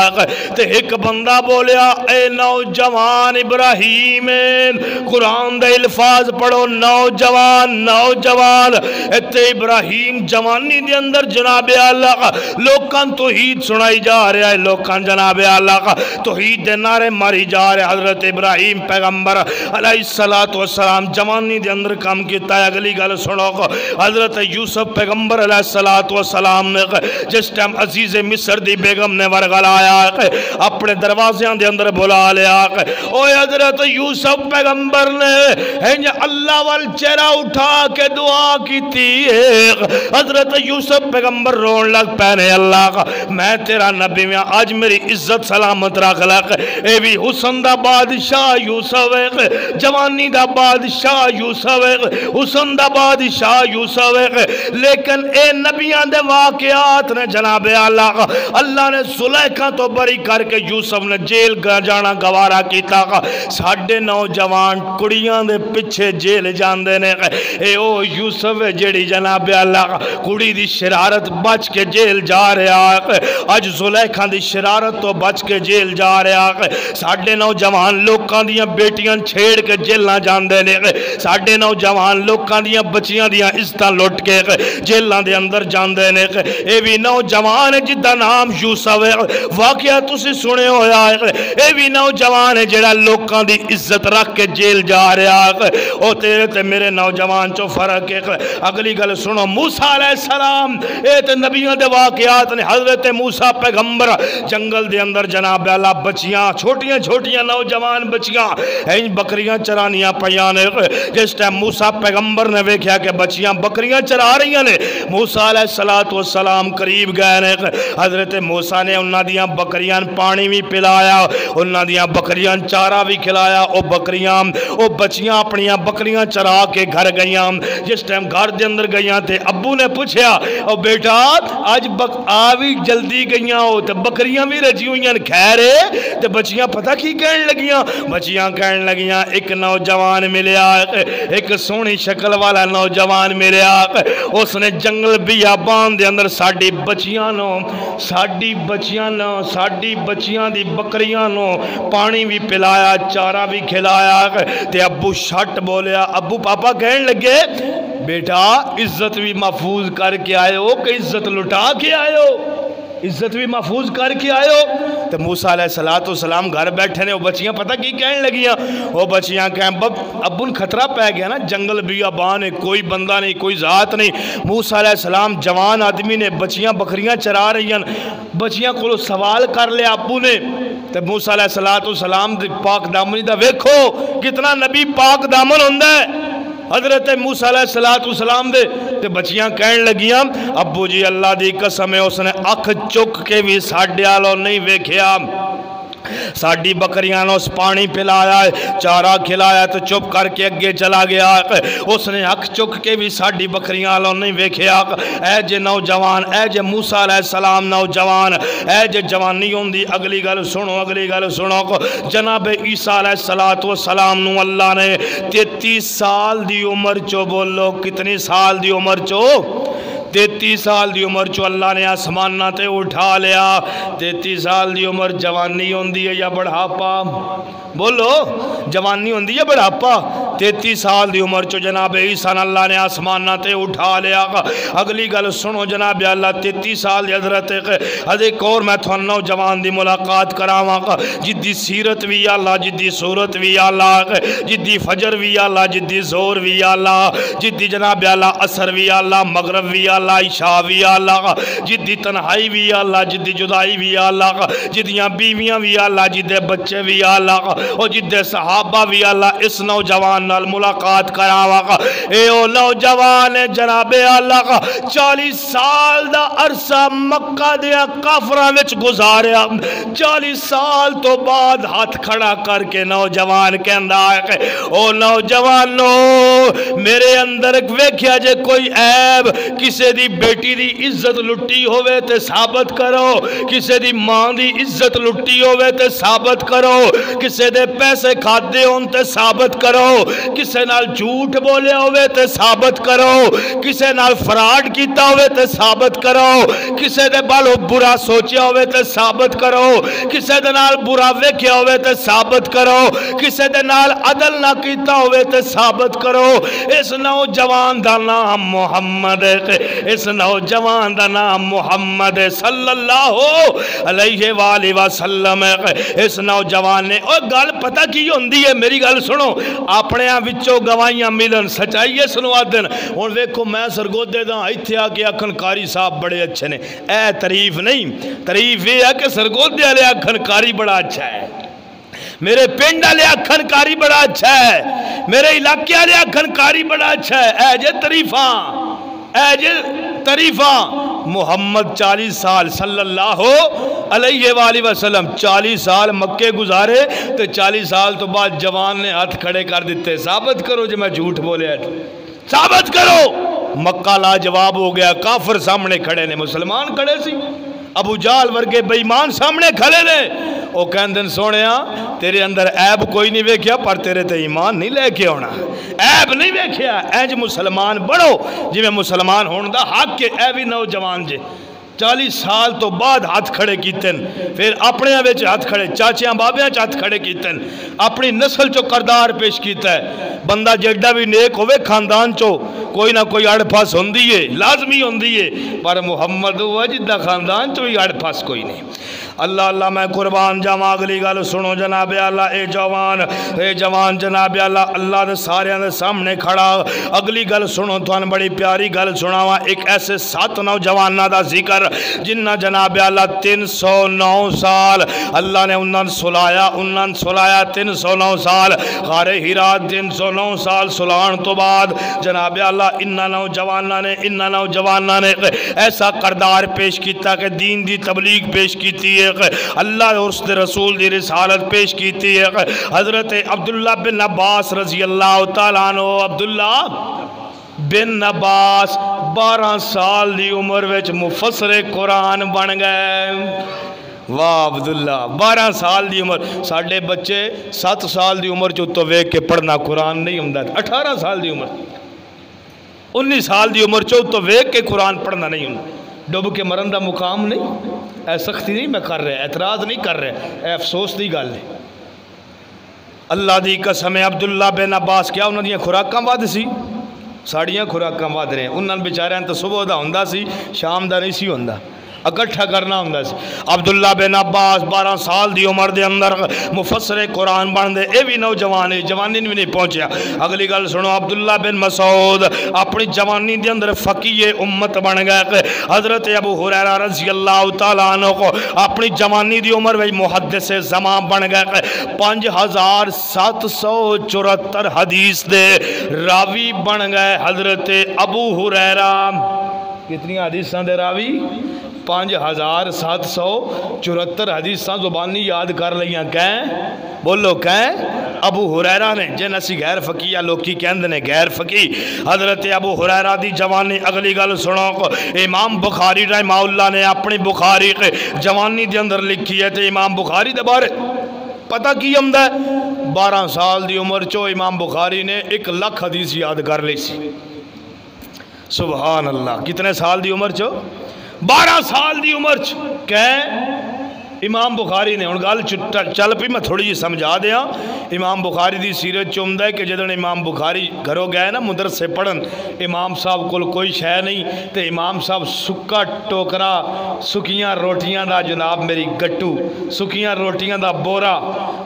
تے ایک بندہ بولیا اے نوجوان ابراہیم قرآن دے الفاظ پڑھو نوجوان نوجوان تے ابراہیم جوانی دے اندر جناب اللہ لوکاں توحید سنائی جا رہا ہے لوکاں جناب اللہ توحید دے نعرے ماری جا رہے حضرت ابراہیم پیغمبر علیہ السلام جوانی دے اندر کام کیتا ہے اگلی گل سنو حضرت یوسف پیغمبر علیہ السلام نے جس ٹائم عزیز مصر دی بیگم نے ورغلایا اپنے دروازیاں دے اندر بلا لیا اوہ حضرت یوسف پیغمبر نے اللہ وال چہرہ اٹھا کے دعا کی تھی حضرت یوسف پیغمبر رون لگ پہنے اللہ میں تیرا نبی میں آج میری عزت سلامت رکھ لگ اے بھی حسن دا بادشاہ یوسف ہے جوانی دا بادشاہ یوسف ہے حسن دا بادشاہ یوسف ہے لیکن اے نبیان دے واقعات نے جناب اللہ نے زلیخا تو بری کر کے یوسف نے جیل جانا گوارا کیتا ساڑھے نوجوان کڑیاں دے پچھے جیل جان دینے اے او یوسف جیڑی جناب اللہ کڑی دی شرارت بچ کے جیل جا رہا ہے آج زلیخا دی شرارت تو بچ کے جیل جا رہا ہے ساڑھے نوجوان لوکاں دیاں بیٹیاں چھیڑ کے جیل نہ جان دینے ساڑھے نوجوان لوکاں دیاں بچیاں دیاں عزتاں لٹ کے جیلان دے اندر جان دینے اے بھی نوجوان ہے جدہ نام یوسف ہے واقعہ تسی سنے ہویا ہے اے بھی نوجوان ہے جڑا لوکاں دی عزت رکھ کے جیل جا رہا ہے او تیرے تے میرے نوجوان چو فرق ہے اگلی گل سنو موسیٰ علیہ السلام اے تے نبیوں دے واقعات نے حضرت موسیٰ پیغمبر جنگل دے اندر جناب اللہ بچیاں چھوٹیاں چھوٹیاں نوجوان بچیاں این بکریاں چرانیاں پیانے جس ٹائم موسیٰ پیغمبر نے ویکھیا کہ بچیاں بکریاں چرا رہی ہیں موسیٰ علیہ السلام قریب گئے نے حضرت موسیٰ نے انہاں دیاں بکریاں پانی بھی پلایا انہاں دیاں بکریاں چارہ بھی کھلایا او بکریاں او بچیاں اپنیاں بکریاں چرا کے گھر گئیاں جس ٹائم گھر دے اندر گئیاں تھے ابو نے پوچھیا او بیٹا آج آوی جلدی گئیاں ہو تے بکریاں بھی رجی ہوئیاں خیرے تے بچیاں پتہ کی کہنے لگیاں بچیاں کہنے لگیاں ایک نوجوان ملیا ایک سونی شکل والا نوجوان ملیا اس نے جنگل بیابان دے اندر ساڑی بچیاں دی بکریاں نو پانی بھی پلایا چارہ بھی کھلایا تے ابو شٹ بولیا ابو پاپا کہنے لگے بیٹا عزت بھی محفوظ کر کے آئے ہو کہ عزت لٹا کے آئے ہو عزت بھی محفوظ کر کے آئے ہو تو موسیٰ علیہ السلام گھر بیٹھے نے وہ بچیاں پتہ کی کہنے لگیاں وہ بچیاں کہیں ابن خطرہ پہ گیا نا جنگل بیابان ہے کوئی بندہ نہیں کوئی ذات نہیں موسیٰ علیہ السلام جوان آدمی نے بچیاں بکریاں چرا رہی ہیں بچیاں کو سوال کر لیا ابو نے تو موسیٰ علیہ السلام پاک دامنی دا ویکھو کتنا نبی پاک دامن ہوندہ ہے حضرت موسیٰ علیہ السلام دے تے بچیاں کہنے لگیاں ابو جی اللہ دی قسم ہے اس نے اکھ چک کے بھی ساڑھے آلو نہیں ویکھیا ساڑھی بکریاں نے اس پانی پلایا چارہ کھلایا تو چپ کر کے اگے چلا گیا اس نے اکھ چک کے بھی ساڑھی بکریاں لو نہیں ویکھیا اے جے نوجوان اے جے موسیٰ علیہ السلام نوجوان اے جے جوانی ہوندی اگلی گل سنو جناب عیسیٰ علیہ السلام نو اللہ نے 33 سال دی عمر چو بولو کتنی سال دی عمر چو 33 سال دی عمر چو اللہ نے آسمانہ تے اٹھا لیا 33 سال دی عمر جوانی ہوندی ہے یا بڑھاپا بولو جوانی ہوندی ہے بڑھاپا 33 سال دی عمر چو جناب عیسیٰ اللہ نے آسمانہ تے اٹھا لیا اگلی گل سنو جناب اللہ 33 سال دی حضرت ایک اور میں تھوانو جوان دی ملاقات کراواں جدی سیرت بھی اللہ جدی صورت بھی اللہ جدی فجر بھی اللہ جدی زور بھی اللہ جدی جناب اللہ عصر بھی اللہ مغرب بھی اللہ عشاء بھی اللہ جدی تنہائی بھی اللہ جدی جدائی بھی اللہ جدیاں بیویاں بھی اللہ جدے بچے بھی اللہ اور جدے صحابہ بھی اللہ اس نوجوان نال ملاقات کراواں گا۔ اے او نوجوان جناب اللہ کا 40 سال دا عرصہ مکہ دیا کافراں وچ گزاریا، 40 سال تو بعد ہاتھ کھڑا کر کے نوجوان کہندا ہے کہ او نوجوانو میرے اندر ویکھیا جے کوئی عیب، کسے دی بیٹی دی عزت لٹی ہوئے تے ثابت کرو، کسے دی ماں دی عزت لٹی ہوئے تے ثابت کرو، کسے دے پیسے کھادے ہون تے ثابت کرو، کسے نال جھوٹ بولے ہوئے تے ثابت کرو، کسے نال فراڈ کیتا ہوئے تے ثابت کرو، کسے دے بالو برا سوچیا ہوئے تے ثابت کرو، کسے دے نال برا ویکھیا ہوئے تے ثابت کرو، کسے دے نال عدل نہ کیتا ہوئے تے ثابت کرو۔ اس نوجوان دا نام محمد ہے، اس نوجوان دا نام محمد صلی اللہ علیہ وآلہ وسلم ہے۔ اس نوجوان نے اور گل پتہ کی ہوندی ہے، میری گل سنو، اپنے ہاں وچوں گواہیاں ملن سچائیے سنوا دن۔ ہن ویکھو میں سرگودے دا ایتھے آ کے آکھن قاری صاحب بڑے اچھے نے، اے تعریف نہیں، تعریف یہ ہے کہ سرگودے والے آکھن قاری بڑا اچھا ہے، میرے پنڈ والے آکھن قاری بڑا اچھا ہے، میرے علاقے والے آکھن قاری بڑا اچھا ہے۔ اے جے تعریفاں، اے جے تعریفاں۔ محمد 40 سال صلی اللہ علیہ وآلہ وسلم 40 سال مکے گزارے تو 40 سال تو بعد جوان نے ہاتھ کھڑے کر دیتے، ثابت کرو جو میں جھوٹ بولے ہیں، ثابت کرو۔ مکہ لاجواب ہو گیا، کافر سامنے کھڑے نے، مسلمان کھڑے سی، ابو جہل ورگے بے ایمان سامنے کھڑے نے۔ وہ کہندن سونیا تیرے اندر عیب کوئی نہیں ویکھیا پر تیرے تے ایمان نہیں لے کے ہونا، عیب نہیں ویکھیا، اینج مسلمان بڑھو جی میں مسلمان ہون دا حق کے۔ اے بھی نوجوان جے 40 سال تو بعد ہاتھ کھڑے کیتن، پھر اپنے وچ ہاتھ کھڑے، چاچیاں بابیاں چ ہاتھ کھڑے کیتن، اپنی نسل چو کردار پیش کیتا ہے۔ بندہ جیڑا بھی نیک ہوئے خاندان چو کوئی نہ کوئی اڑ پھاس ہوندی ہے، لازمی ہوندی ہے، پر محمد ہوا جدہ خاندان چو ہی اڑ پھاس کوئی نہیں۔ اللہ اللہ میں قربان جاواں، اگلی گل سنو جناب اللہ، اے جوان جناب اللہ، اللہ دے سارے دے سامنے کھڑا۔ اگلی گل سنو، تو بڑی پیاری گل سناواں، ایک ایسے 7 نوجواناں دا ذکر جنہ جناب اللہ 309 سال اللہ نے انہاں سلایا 309 سال غار ہرا، 309 سال سلان تو بعد جناب اللہ انہاں نوجواناں نے ایسا کردار پیش کیتا کہ دین دی تبلیغ پیش کیتی ہے، اللہ اور اس رسول دی رسالت پیش کیتی ہے۔ حضرت عبداللہ بن عباس رضی اللہ تعالیٰ عنہ، عبداللہ بن عباس 12 سال دی عمر وچ مفسر قرآن بن گئے۔ واہ عبداللہ، 12 سال دی عمر، ساڑھے بچے 7 سال دی عمر جو تو ویک کے پڑھنا قرآن نہیں ہوں، 18 سال دی عمر، 19 سال دی عمر چو تو ویک کے قرآن پڑھنا نہیں ہوں، ڈوب کے مرن دا مقام نہیں۔ اے سختی نہیں میں کر رہے، اعتراض نہیں کر رہے، اے افسوس دی گل ہے۔ اللہ دی قسم عبداللہ بن عباس کیا انہوں نے خوراکاں ود سی، ساڑیاں خوراکاں ود رہے ہیں، انہوں نے بیچارے تو صبح دا ہوندہ سی، شام دا نہیں سی ہوندہ، اکٹھا کرنا ہوندہ سی۔ عبداللہ بن عباس 12 سال دی عمر دے اندر مفسر قرآن بن دے، اے بھی نوجوان ہے، جوانی بھی نہیں پہنچیا۔ اگلی گل سنو، عبداللہ بن مسعود اپنی جوانی دے اندر فقیہ امت بن گئے۔ حضرت ابو ہریرہ رضی اللہ تعالیٰ عنہ کو اپنی جوانی دی عمر میں محدث زمان بن گئے، 5774 حدیث دے راوی بن گئے۔ حضرت ابو ہریرہ کتنی حدیثاں دے راوی؟ 5774 حدیثاں زبانی یاد کر لیاں، کہیں بولو کہیں ابو ہریرہ نے، جن اسی غیر فقیہ لوکی کہندے نے غیر فقی۔ حضرت ابو ہریرہ دی جوانی، اگلی گل سنو، امام بخاری رحمہ اللہ نے اپنی بخاری کے جوانی دے اندر لکھی ہے، تے امام بخاری دے بارے پتہ کی ہمدہ ہے؟ 12 سال دی عمر چو امام بخاری نے 1 لاکھ حدیث یاد کر لی سی۔ سبحان اللہ، کتنے سال دی عمر چو؟ 12 سال دی عمر چ کہیں امام بخاری نے، ان گال چل پی میں تھوڑی جی سمجھا دیا۔ امام بخاری دی سیرت چومدہ ہے کہ جدن امام بخاری گھروں گئے نا مدرسے پڑھن، امام صاحب کو کوئی شے نہیں، تے امام صاحب سکا ٹوکرا، سکیاں روٹیاں دا جناب میری گٹو، سکیاں روٹیاں دا بورا،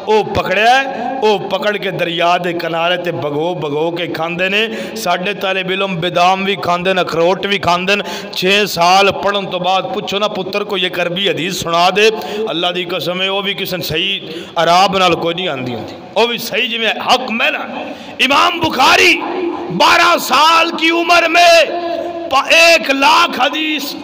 وہ پکڑیا ہے، وہ پکڑ کے دریا دے کنارے تے بگو بگو کے کھاندے نے۔ ساڑھے طالب علم بدام بھی کھاندے نے، اخروٹ بھی کھاندے نے۔ 6 سال پڑھن تو بعد پوچھو نا پتر کو یہ عربی حدیث سنا دے، اللہ دی قسم ہے وہ بھی کسی صحیح عراب نال کوئی نہیں آندی ہوتی، وہ بھی صحیح جی میں حق میں نا۔ امام بخاری 12 سال کی عمر میں 1 لاکھ حدیث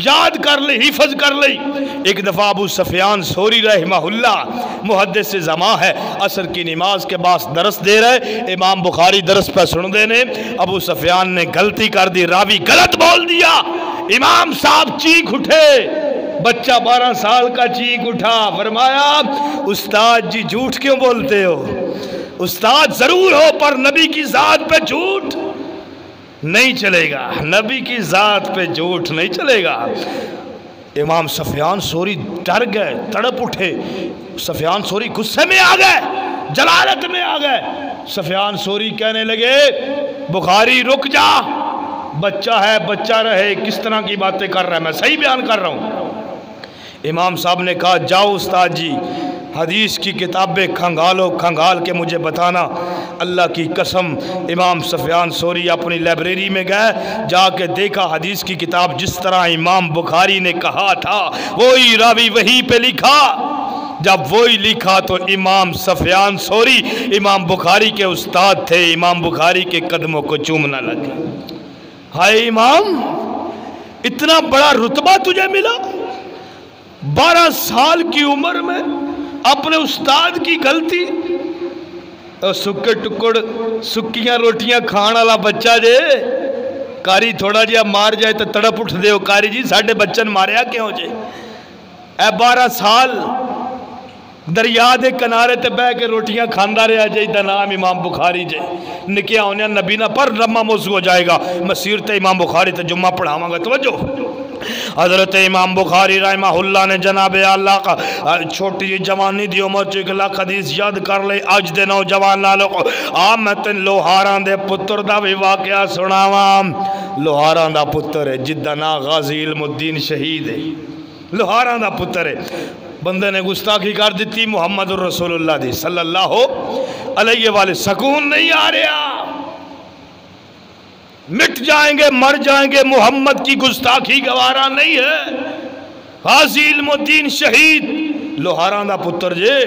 یاد کر لئی، حفظ کر لئی۔ ایک دفعہ ابو سفیان ثوری رحمہ اللہ محدث زمان ہے، عصر کی نماز کے بعد درس دے رہے، امام بخاری درس پہ سن دینے، ابو سفیان نے غلطی کر دی، راوی غلط بول دیا، امام صاحب چیخ اٹھے، بچہ 12 سال کا چیخ اٹھا، فرمایا استاد جی جھوٹ کیوں بولتے ہو؟ استاد ضرور ہو پر نبی کی ذات پہ جھوٹ نہیں چلے گا، نبی کی ذات پہ جھوٹ نہیں چلے گا۔ امام سفیان ثوری ڈر گئے، تڑپ اٹھے، سفیان ثوری غصے میں آ گئے، جلالت میں آ گئے۔ سفیان ثوری کہنے لگے بخاری رک جا، بچہ ہے بچہ رہے، کس طرح کی باتیں کر رہا ہے، میں صحیح بیان کر رہا ہوں۔ امام صاحب نے کہا جاؤ استاد جی حدیث کی کتابیں کھنگالو، کھنگال کے مجھے بتانا۔ اللہ کی قسم امام سفیان ثوری اپنی لائبریری میں گئے، جا کے دیکھا حدیث کی کتاب جس طرح امام بخاری نے کہا تھا وہی راوی وہی پہ لکھا۔ جب وہی لکھا تو امام سفیان ثوری امام بخاری کے استاد تھے، امام بخاری کے قدموں کو چومنا لگے۔ ہائے امام اتنا بڑا رتبہ تجھے ملا، 12 سال کی عمر میں اپنے استاد کی غلطی، سکے ٹکڑ سکیاں روٹیاں کھان والا بچہ جے، کاری تھوڑا جہا مار جائے تو تڑپ اٹھ دے ہو، کاری جی ساڑھے بچن ماریا کیوں جے؟ اے 12 سال دریا دے کنارے تے بہ کے روٹیاں کھاندا رہا جے، دا نام امام بخاری جے۔ نکیا ہونے نبی نہ پر لمحہ موضوع ہو جائے گا، مسیر تے امام بخاری تے جمعہ پڑھاواں گا، توجہ۔ حضرت امام بخاری رحمہ اللہ نے جناب اللہ کا چھوٹی جی جوانی دی عمر 1 لاکھ حدیث یاد کر لے۔ اج دے نوجوان نالوں میں تین لوہاراں دے پتر دا بھی واقعہ سناواں۔ لوہاراں دا پتر ہے جدا نا غازی علم الدین شہید ہے، لوہاراں دا پتر ہے، بندے نے گستاخی کر دیتی محمد الرسول اللہ دی صلی اللہ علیہ وآلہ، سکون نہیں آ رہا، مٹ جائیں گے مر جائیں گے، محمد کی گستاخی گوارا نہیں ہے۔ غازی علم الدین شہید لوہاراں دا پتر جے،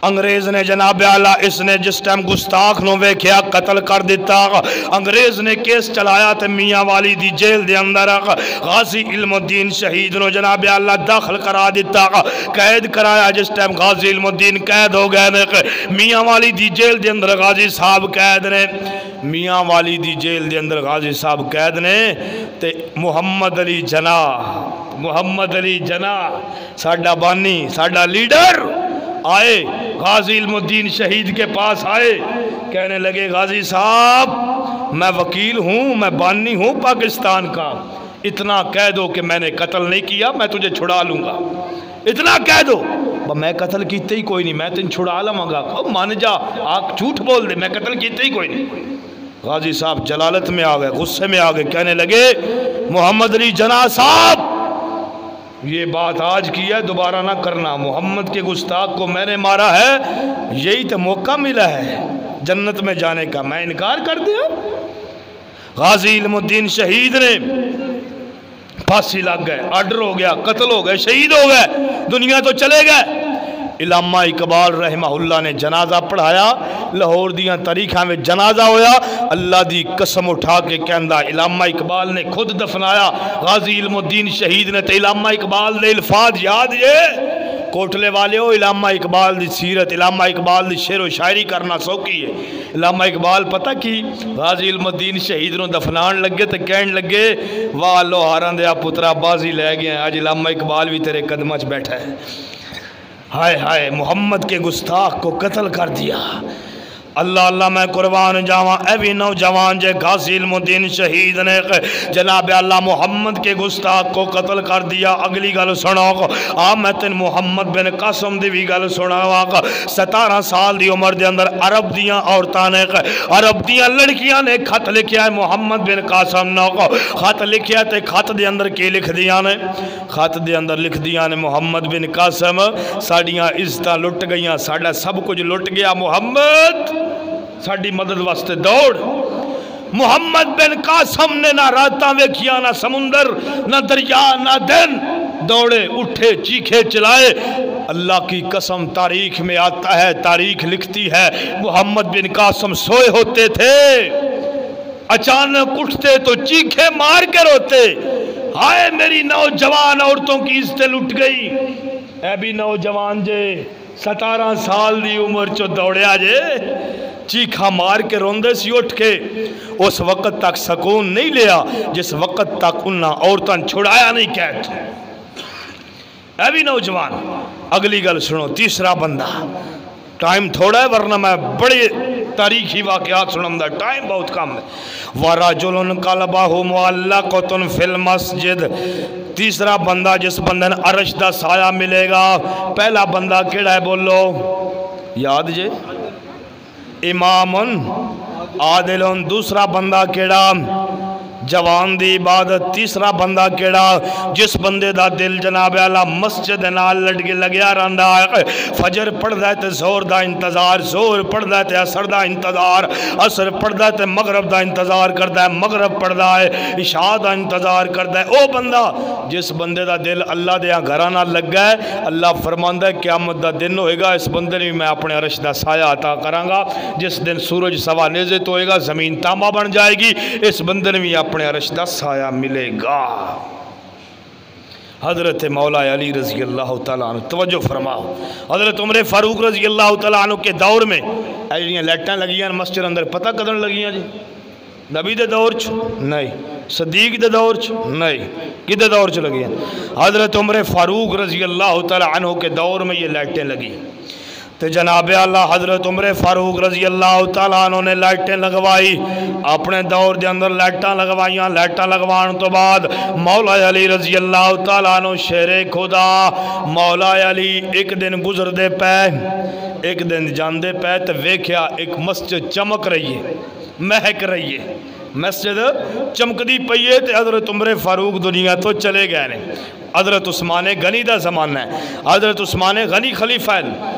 انگریز نے جناب اعلیٰ اس نے جس ٹائم گستاخ نو ویکھیا قتل کر دیتا، انگریز نے کیس چلایا تے میاں والی دی جیل دے اندر غازی علم الدین شہید نو جناب اعلیٰ داخل کرا دیتا، قید کرایا۔ جس ٹائم غازی علم الدین قید ہو گئے، میاں والی دی جیل دے اندر غازی صاحب قید نے، میاں والی دی جیل دے اندر غازی صاحب قید نے تے محمد علی جناح ساڈا بانی ساڈا لیڈر آئے، غازی علم الدین شہید کے پاس آئے، کہنے لگے غازی صاحب میں وکیل ہوں، میں بانی ہوں پاکستان کا، اتنا کہہ دو کہ میں نے قتل نہیں کیا، میں تجھے چھڑا لوں گا، اتنا کہہ دو۔ میں قتل کیتے ہی کوئی نہیں، میں تجھے چھڑا لوں گا، مان جا، آپ جھوٹ بول دے، میں قتل کیتے ہی کوئی نہیں۔ غازی صاحب جلالت میں آ گئے، غصے میں آ گئے، کہنے لگے محمد علی جناح صاحب یہ بات آج کی ہے دوبارہ نہ کرنا، محمد کے گستاخ کو میں نے مارا ہے، یہی تو موقع ملا ہے جنت میں جانے کا، میں انکار کر دیا۔ غازی علم الدین شہید نے پھانسی لگ گئے، آرڈر ہو گیا، قتل ہو گئے، شہید ہو گئے، دنیا تو چلے گئے۔ علامہ اقبال رحمہ اللہ نے جنازہ پڑھایا، لاہور دیاں تاریخاں میں جنازہ ہویا، اللہ دی قسم اٹھا کے کہندا علامہ اقبال نے خود دفنایا غازی علم الدین شہید نے۔ تے علامہ اقبال دے الفاظ یاد یہ کوٹلے والے ہو، علامہ اقبال دی سیرت، علامہ اقبال دی شعر و شاعری کرنا سوکی ہے۔ علامہ اقبال پتہ کی غازی علم الدین شہید نو دفنان لگے تے کہن لگے واہ لوہاراں دے پترا بازی لے گئے، آج علامہ اقبال بھی تیرے قدمہ چ بیٹھا ہے۔ ہائے ہائے محمد کے گستاخ کو قتل کر دیا، اللہ اللہ میں قربان جاواں اے بھی نوجوان جے غازی المدین شہید نے جناب اللہ محمد کے گستاخ کو قتل کر دیا. اگلی گل سنو میں تین محمد بن قاسم دی بھی گل سناواں. 17 سال دی عمر دے اندر عرب دیاں عورتاں نے عرب دیاں لڑکیاں نے خط لکھیا ہے محمد بن قاسم نو خط لکھیا تے خط دے اندر کی لکھ دیاں نے خط دے اندر لکھ دیاں نے محمد بن قاسم ساڈیاں عزتاں لٹ گئیاں ساڈا سب کچھ لٹ گیا محمد ساڈی مدد واسطے دوڑ. محمد بن قاسم نے نہ راتاں ویکھیاں نہ سمندر نہ دریا نہ دن دوڑے اٹھے چیخے چلائے. اللہ کی قسم تاریخ میں آتا ہے تاریخ لکھتی ہے محمد بن قاسم سوئے ہوتے تھے اچانک اٹھتے تو چیخے مار کے روتے ہائے میری نوجوان عورتوں کی عزتیں لٹ گئی. اے بھی نوجوان جے 17 سال دی عمر چو دوڑیا جے چیخا مار کے روندے سی اٹھ کے. اس وقت تک سکون نہیں لیا جس وقت تک انہاں عورتاں چھڑایا نہیں کہتے. اے بھی نوجوان اگلی گل سنو. تیسرا بندہ ٹائم تھوڑا ہے ورنہ میں بڑے تاریخی واقعات سنم دا ٹائم بہت کم ہے. وَرَجُلٌ قَلْبَهُ مُعَلَّقٌ فِي الْمَسْجِدِ. تیسرا بندہ جس بندے نے عرش دا سایہ ملے گا. پہلا بندہ کیڑا ہے بولو یاد جے امامن عادلن. دوسرا بندہ کیڑا جوان دی عبادت. تیسرا بندہ کیڑا جس بندے دا دل جناب اللہ مسجد نال لگیا رہندا ہے. فجر پڑھدا ہے تے زور دا انتظار زور پڑھدا ہے تے عصر دا انتظار عصر پڑھدا ہے تے مغرب دا انتظار کردا ہے مغرب پڑھدا ہے عشاء دا انتظار کردا ہے. او بندہ جس بندے دا دل اللہ دے گھراں نال لگا ہے اللہ فرماندا ہے قیامت دا دن ہوئے گا اس بندے نے میں اپنے عرش دا سایہ عطا کراں گا. جس دن سورج سوا نیزے تو ہوئے گا زمین تانبا بن جائے گی اس بندے نے بھی اپنے عرش دا سایہ ملے گا. حضرت مولا علی رضی اللہ تعالیٰ عنہ توجہ فرماؤ. حضرت عمر فاروق رضی اللہ تعالیٰ عنہ کے دور میں ایلیاں لیٹاں لگیاں مسجد اندر پتہ کدن لگیاں جی نبی دے دور چ نہیں صدیق دے دور چ نہیں کدے دور چ لگیاں حضرت عمر فاروق رضی اللہ تعالیٰ عنہ کے دور میں یہ لائٹیں لگی. تو جناب اللہ حضرت عمر فاروق رضی اللہ تعالیٰ عنہ نے لائٹیں لگوائی اپنے دور دے اندر لائٹاں لگوائیاں. لائٹاں لگوان تو بعد مولا علی رضی اللہ تعالیٰ عنہ شیر خدا مولا علی ایک دن گزر دے پے ایک دن جاندے پے تو ویکھیا ایک مسجد چمک رہی ہے مہک رہی ہے مسجد چمک دی پئیے تے حضرت عمر فاروق دنیا تو چلے گئے نے. حضرت عثمان غنی دا زمانہ ہے حضرت عثمان غنی خلیفہ ہے.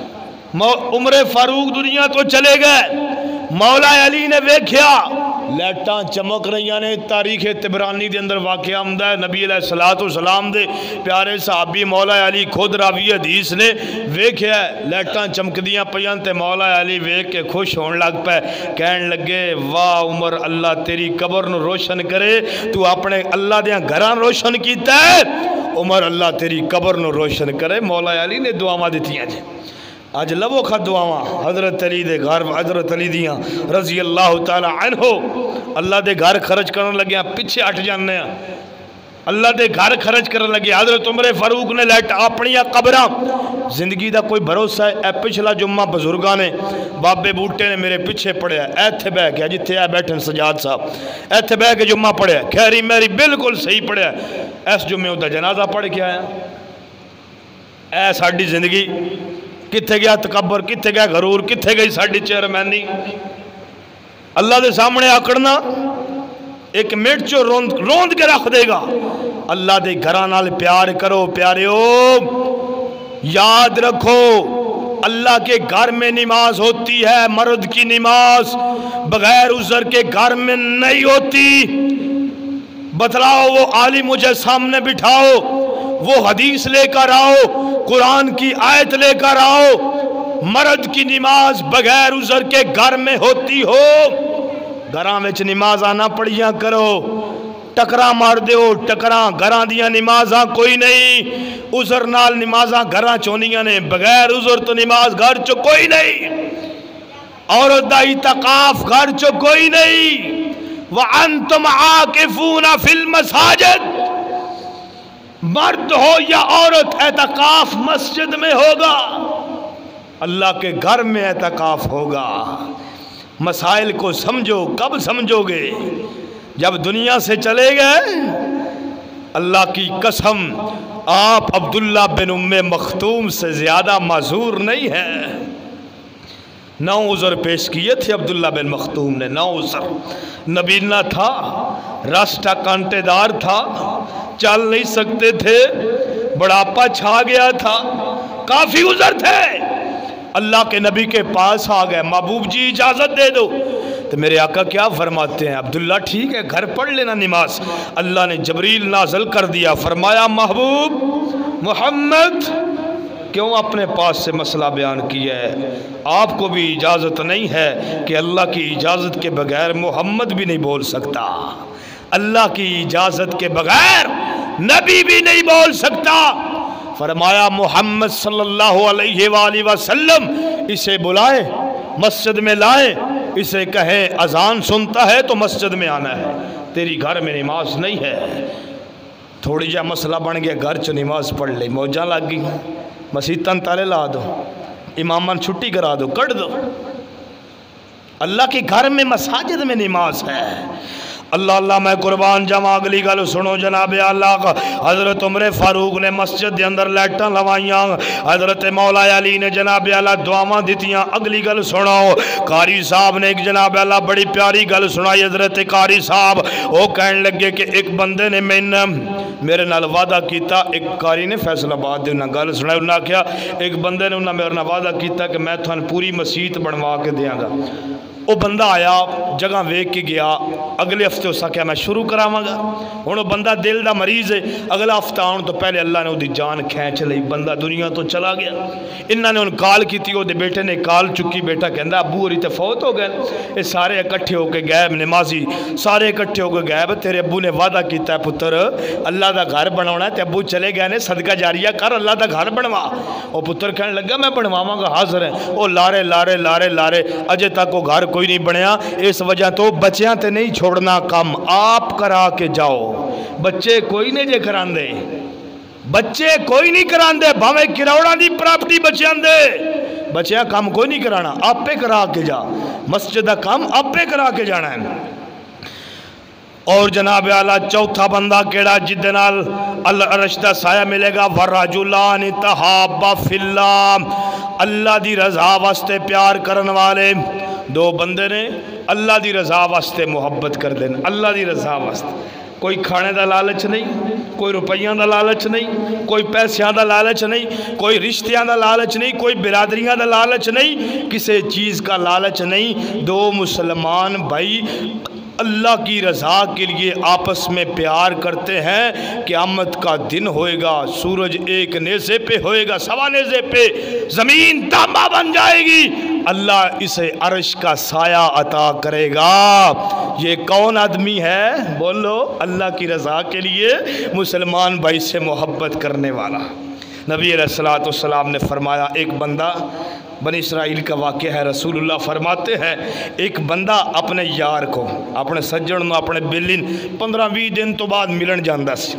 عمر فاروق دنیا تو چلے گئے مولا علی نے ویکھیا لیٹاں چمک رہیاں نے. تاریخ تبرانی دے اندر واقعہ آمدہ ہے نبی علیہ السلام دے پیارے صحابی مولا علی خود راوی حدیث نے ویکھیا لیٹاں چمک دیاں پیاں تے مولا علی ویکھ کے خوش ہون لگ پے کہن لگے واہ عمر اللہ تیری قبر نو روشن کرے تو اپنے اللہ دیاں گھراں روشن کیتا ہے عمر اللہ تیری قبر نو روشن کرے. مولا علی نے دعاواں دتیاں جی آج لبو کھا دعاواں حضرت علی دے گھر حضرت علی دیاں رضی اللہ تعالی عنہ اللہ دے گھر خرچ کرنے لگے پیچھے ہٹ جانے ہیں اللہ دے گھر خرچ کرنے لگے. حضرت عمر فاروق نے لیٹ اپنی قبراں زندگی دا کوئی بھروسہ ہے. اے پچھلا جمعہ بزرگاں نے بابے بوٹے نے میرے پیچھے پڑھیا ایتھے بہ کے جتھے اے بیٹھن سجاد صاحب ایتھے بہ کے جمعہ پڑھیا خیری میری بالکل صحیح پڑھیا اس جمعے دا جنازہ پڑھ کے آیا. اے ساڈی زندگی کتھے گیا تکبر کتھے گیا غرور کتھے گئی ساڑھی چیئرمینی اللہ دے سامنے آکڑنا ایک منٹ چو روند کے رکھ دے گا. اللہ دے گھران نال پیار کرو پیاریو یاد رکھو اللہ کے گھر میں نماز ہوتی ہے مرد کی نماز بغیر عذر کے گھر میں نہیں ہوتی. بتلاؤ وہ عالم مجھے سامنے بٹھاؤ وہ حدیث لے کر آؤ قرآن کی آیت لے کر آؤ مرد کی نماز بغیر عذر کے گھر میں ہوتی ہو گھراں وچ نمازاں نہ پڑھیاں کرو ٹکراں مار دیو ٹکراں گھراں دیاں نمازاں کوئی نہیں عذر نال نمازاں گھراں چونیاں نے بغیر عذر تو نماز گھر چو کوئی نہیں عورت دا اعتکاف گھر چو کوئی نہیں. وَأَنْتُمْ عَاكِفُونَ فِي الْمَسَاجِدِ مرد ہو یا عورت اعتکاف مسجد میں ہوگا اللہ کے گھر میں اعتکاف ہوگا. مسائل کو سمجھو. کب سمجھوگے؟ جب دنیا سے چلے گئے. اللہ کی قسم آپ عبداللہ بن ام مختوم سے زیادہ معذور نہیں ہے. 9 عذر پیش کیے تھے عبداللہ بن مختوم نے. 9 عذر. نبینا تھا، راستہ کانٹے دار تھا، چل نہیں سکتے تھے، بڑھاپا چھا گیا تھا، کافی عذر تھے. اللہ کے نبی کے پاس آ گئے، محبوب جی اجازت دے دو. تو میرے آقا کیا فرماتے ہیں؟ عبداللہ ٹھیک ہے گھر پڑھ لینا نماز. اللہ نے جبریل نازل کر دیا، فرمایا محبوب محمد کیوں اپنے پاس سے مسئلہ بیان کیا ہے؟ آپ کو بھی اجازت نہیں ہے کہ اللہ کی اجازت کے بغیر محمد بھی نہیں بول سکتا، اللہ کی اجازت کے بغیر نبی بھی نہیں بول سکتا. فرمایا محمد صلی اللہ علیہ وآلہ وسلم اسے بلائیں، مسجد میں لائیں، اسے کہیں اذان سنتا ہے تو مسجد میں آنا ہے، تیری گھر میں نماز نہیں ہے. تھوڑی جا مسئلہ بن گیا، گھر چ نماز پڑھ لے، موجاں لگ گئی، مسیتاں تالے لا دو، امامان چھٹی کرا دو، کٹ دو. اللہ کے گھر میں مساجد میں نماز ہے. اللہ اللہ میں قربان جاواں. اگلی گل سنو جناب اللہ کا. حضرت عمر فاروق نے مسجد دے اندر لائٹاں لوائیاں، حضرت مولا علی نے جناب اللہ دعاواں دتیاں. اگلی گل سنو، قاری صاحب نے ایک جناب اللہ بڑی پیاری گل سنائی. حضرت قاری صاحب وہ کہنے لگے کہ ایک بندے نے میرے نال وعدہ کیتا. ایک قاری نے فیصل آباد دے انہاں گل سنائی. انہاں کہا ایک بندے نے انہاں میرے نال وعدہ کیتا کہ میں تھان پوری مسجد بنوا کے دیاں گا. وہ بندہ آیا، جگہ ویک کے گیا، اگلے ہفتے اس کیا میں شروع کراواں گا. ہوں وہ بندہ دل دا مریض ہے، اگلا ہفتہ آن تو پہلے اللہ نے وہ جان کھینچ لئی، بندہ دنیا تو چلا گیا. انہوں نے ان کال کی تھی، وہ بیٹے نے کال چکی، بیٹا کہندا ابو ہوری تے فوت ہو گئے. یہ سارے اکٹھے ہو کے گئے، نمازی سارے اکٹھے ہو کے گئے. تیرے ابو نے وعدہ کیتا ہے پتر اللہ دا گھر بناونا ہے، تے ابو چلے گئے نے صدقہ جاریہ کر، اللہ دا گھر بنوا. وہ پتر کہنے لگا میں بنواواں گا، حاضر ہے. وہ لارے لارے لارے لارے اجے تک وہ گھر کوئی نہیں بنیا. اس وجہ تو بچیاں تے نہیں چھوڑنا کم، آپ کرا کے جاؤ. بچے کوئی نہیں جے کران دے، بچے کوئی نہیں کران دے، بھاوے کروڑاں دی پراپرٹی بچیاں دے، بچیاں کام کوئی نہیں کرانا، آپ پہ کرا کے جا. مسجد دا کام آپ پہ کرا کے جانا ہے. اور جناب اعلیٰ چوتھا بندہ کیڑا جدنال العرش دا سایہ ملے گا، وَرَجُلَانِ تَحَابَّ فِي اللَّهِ، اللہ دی رضا واسطے پیار کرن والے. 2 بندے نے اللہ دی رضا واسطے محبت کر دیں، اللہ دی رضا واسطے. کوئی کھانے دا لالچ نہیں، کوئی روپیاں دا لالچ نہیں، کوئی پیسیاں دا لالچ نہیں، کوئی رشتیاں دا لالچ نہیں، کوئی برادریاں دا لالچ نہیں، کسی چیز کا لالچ نہیں. 2 مسلمان بھائی اللہ کی رضا کے لیے آپس میں پیار کرتے ہیں. قیامت کا دن ہوئے گا، سورج ایک نیزے پہ ہوئے گا، 1.25 نیزے پہ زمین تانبا بن جائے گی، اللہ اسے عرش کا سایہ عطا کرے گا. یہ کون آدمی ہے؟ بولو، اللہ کی رضا کے لیے مسلمان بھائی سے محبت کرنے والا. نبی علیہ السلام نے فرمایا ایک بندہ، بنی اسرائیل کا واقعہ ہے، رسول اللہ فرماتے ہیں ایک بندہ اپنے یار کو، اپنے سجن، اپنے بیلین 15-20 دن تو بعد ملن جاندہ سی.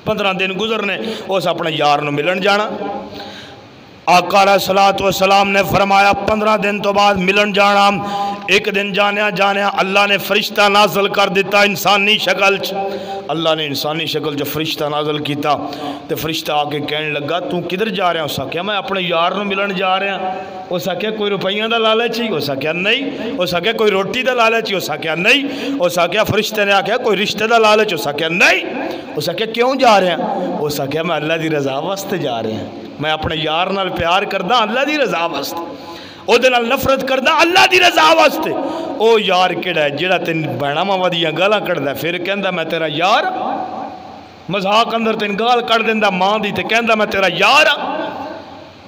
15 دن گزرنے اس اپنے یار نو ملن جانا. آقا علیہ السلام نے فرمایا 15 دن تو بعد ملن جانا. ایک دن جانیا اللہ نے فرشتہ نازل کر دیتا انسانی شکل. اللہ نے انسانی شکل جو فرشتہ نازل کیتا تو فرشتہ آ کے کہنے لگا تو کدھر جا رہا؟ اس کیا میں اپنے یار نو ملن جا رہا. اس کیا کوئی روپیاں دا لالچ ہی؟ اس کیا نہیں. اس کیا کوئی روٹی دا لالچ ہی؟ اس کیا نہیں. اس کیا فرشتے نے آکھیا کوئی رشتہ دا لالچ؟ اس کیا نہیں. اس کیا کیوں جا رہے ہیں؟ اس کیا میں اللہ دی رضا واسطے جا رہے ہیں، میں اپنے یار نال پیار کردہ اللہ دی رضا واسطے، او دے نال نفرت کردہ اللہ دی رضا واسطے. او یار کیڑا ہے جیڑا تین بہنا ماں دیاں گالاں کردہ پھر کہندہ میں تیرا یار، مذاق اندر تین گال کر دیندہ ماں دی تے کہندہ میں تیرا یار.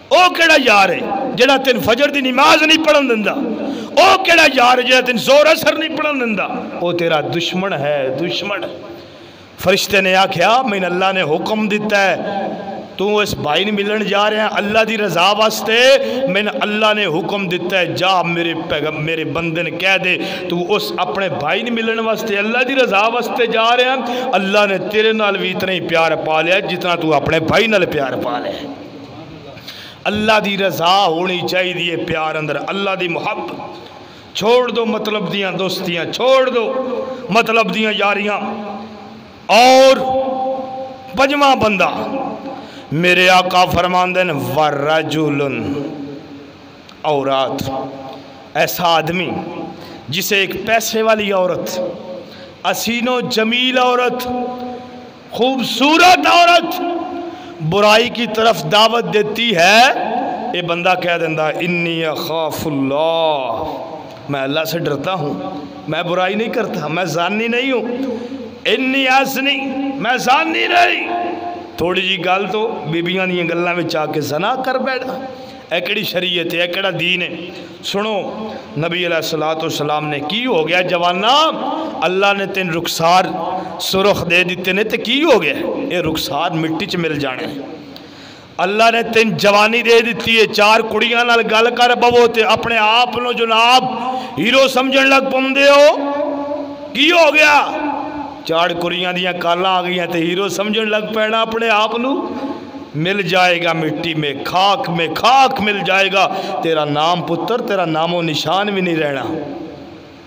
او کیڑا یار ہے جیڑا تین فجر دی نماز نہیں پڑھن دیندہ؟ او کیڑا یار ہے جیڑا تین زور اثر نہیں پڑھن دیندہ؟ او تیرا دشمن ہے، دشمن. فرشتے نے آکھیا میں اللہ نے حکم دیتا ہے تو اس بھائی نے ملن جا رہے ہیں اللہ دی رضا واسطے، میں نے اللہ نے حکم دیتا ہے جا میرے بندے نے کہہ دے تو اس اپنے بھائی نے ملن واسطے اللہ دی رضا واسطے جا رہے ہیں. اللہ نے تیرے نال بھی اتنا ہی پیار پا لیا جتنا تو اپنے بھائی نال پیار پا لیا. اللہ دی رضا ہونی چاہیے پیار اندر، اللہ دی محبت. چھوڑ دو مطلب دیاں دوستیاں، چھوڑ دو مطلب دیاں یاریاں۔ اور پنجواں بندہ میرے آقا فرماندے نے وَرَجُلٌ، عورت، ایسا آدمی جسے ایک پیسے والی عورت، حسین و جمیل عورت، خوبصورت عورت برائی کی طرف دعوت دیتی ہے، یہ بندہ کہہ دیندہ انی اخاف اللہ، میں اللہ سے ڈرتا ہوں، میں برائی نہیں کرتا، میں زانی نہیں ہوں، انی ازنی، میں زانی نہیں۔ تھوڑی جی گل تو بیبیاں دیاں گلاں وچ آ کے زنا کر بیٹھا، اے کیڑی شریعت ہے، اے کیڑا دین ہے؟ سنو نبی علیہ السلام نے کی ہو گیا جوانا، اللہ نے تین رخسار سرخ دے دیتے نے تے کی ہو گیا، اے رخسار مٹی چ مل جانے۔ اللہ نے تین جوانی دے دیتی ہے، چار کڑیاں نال گل کر بوو تے اپنے آپ نو جناب ہیرو سمجھن لگ پوندے ہو، کی ہو گیا؟ چار کڑیاں دیاں کالاں آ گئی ہیں تے ہیرو سمجھن لگ پینا اپنے آپ نو، مل جائے گا مٹی میں خاک مل جائے گا، تیرا نام پتر، تیرا نام و نشان بھی نہیں رہنا،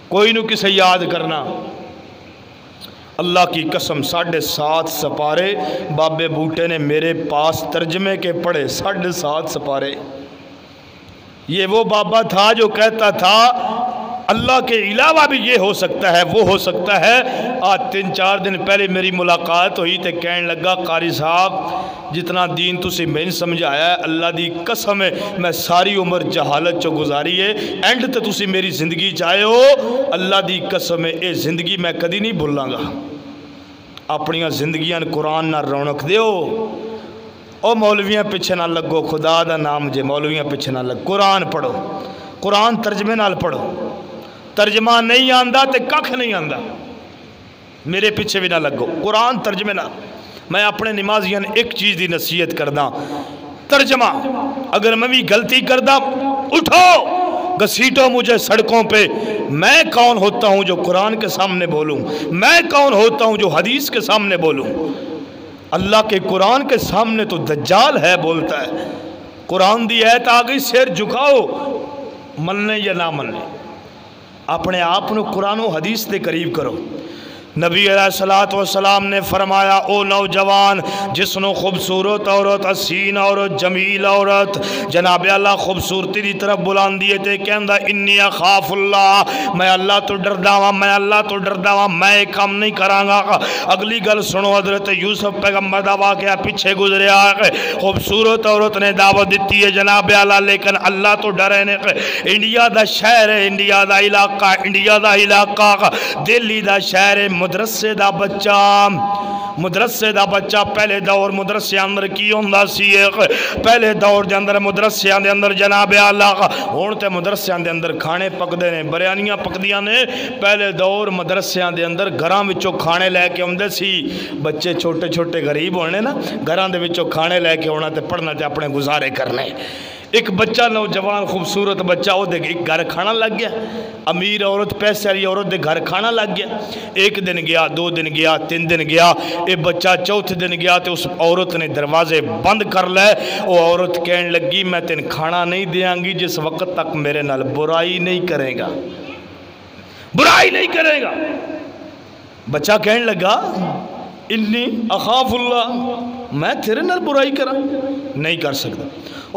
کوئی نو کسے یاد کرنا۔ اللہ کی قسم 7.5 سپارے بابے بوٹے نے میرے پاس ترجمے کے پڑھے، 7.5 سپارے۔ یہ وہ بابا تھا جو کہتا تھا اللہ کے علاوہ بھی یہ ہو سکتا ہے، وہ ہو سکتا ہے۔ آج 3-4 دن پہلے میری ملاقات ہوئی تے کہنے لگا قاری صاحب جتنا دین تسی میں سمجھایا ہے اللہ دی قسم ہے میں ساری عمر جہالت چو گزاری ہے، اینڈ تے تسی میری زندگی چاہے ہو، اللہ دی قسم ہے اے زندگی میں کدی نہیں بھولاں گا۔ اپنیاں زندگیاں قرآن نہ رونق دیو، او مولویاں پیچھے نہ لگو، خدا دا نام جے مولویاں پیچھے نہ لگ، قرآن پڑھو، قرآن ترجمے نال پڑھو، ترجمہ نہیں آندہ تے ککھ نہیں آندہ، میرے پیچھے بھی نہ لگو، قرآن ترجمے نہ۔ میں اپنے نمازیاں ایک چیز دی نصیحت کردہ، ترجمہ اگر میں بھی غلطی کردہ اٹھو گھسیٹو مجھے سڑکوں پہ، میں کون ہوتا ہوں جو قرآن کے سامنے بولوں، میں کون ہوتا ہوں جو حدیث کے سامنے بولوں؟ اللہ کے قرآن کے سامنے تو دجال ہے بولتا ہے، قرآن دی ایت آگئی سیر جھکاؤ، مننے یا نہ مننے، اپنے آپ نے قرآن و حدیث دے قریب کرو۔ نبی علیہ السلام نے فرمایا او نوجوان جس نو خوبصورت عورت، حسین عورت، جمیل عورت جناب اللہ خوبصورتی دی طرف بلان دیئے تے کہندہ انی اخاف اللہ، میں اللہ تو ڈردہ ہوں، میں اللہ تو ڈردہ ہوں، میں ایک کام نہیں کراں گا۔ اگلی گل سنو، حضرت یوسف پیغمبر دا واقعہ پیچھے گزرے آگے، خوبصورت عورت نے دعوت دیتی ہے جناب اللہ، لیکن اللہ تو ڈرے نے۔ انڈیا دا شہر ہے، انڈیا دا علاقہ دلی دا شہر ہے، مدرسے دا بچہ پہلے دور مدرسے اندر کی ہوندہ سی، پہلے دور دے اندر مدرسے دے اندر جناب اللہ ہونتے مدرسے دے اندر کھانے پک دے نے، بریانیاں پک دیاں نے۔ پہلے دور مدرسے دے اندر گھران وچوں کھانے لے کے ہوندے سی، بچے چھوٹے چھوٹے غریب ہونے نا، گھران دے وچوں کھانے لے کے ہونا تے پڑھنا تے اپنے گزارے کرنے۔ ایک بچہ نوجوان خوبصورت بچہ وہ دے ایک گھر کھانا لگ گیا، امیر عورت پیسے والی عورت دے گھر کھانا لگ گیا۔ ایک دن گیا، 2 دن گیا، 3 دن گیا، اے بچہ 4تھے دن گیا تو اس عورت نے دروازے بند کر لے۔ وہ عورت کہنے لگی میں تین کھانا نہیں دیاں گی جس وقت تک میرے نال برائی نہیں کرے گا، برائی نہیں کرے گا۔ بچہ کہنے لگا انی اخاف اللہ، میں تیرے نال برائی کرا نہیں کر سکتا۔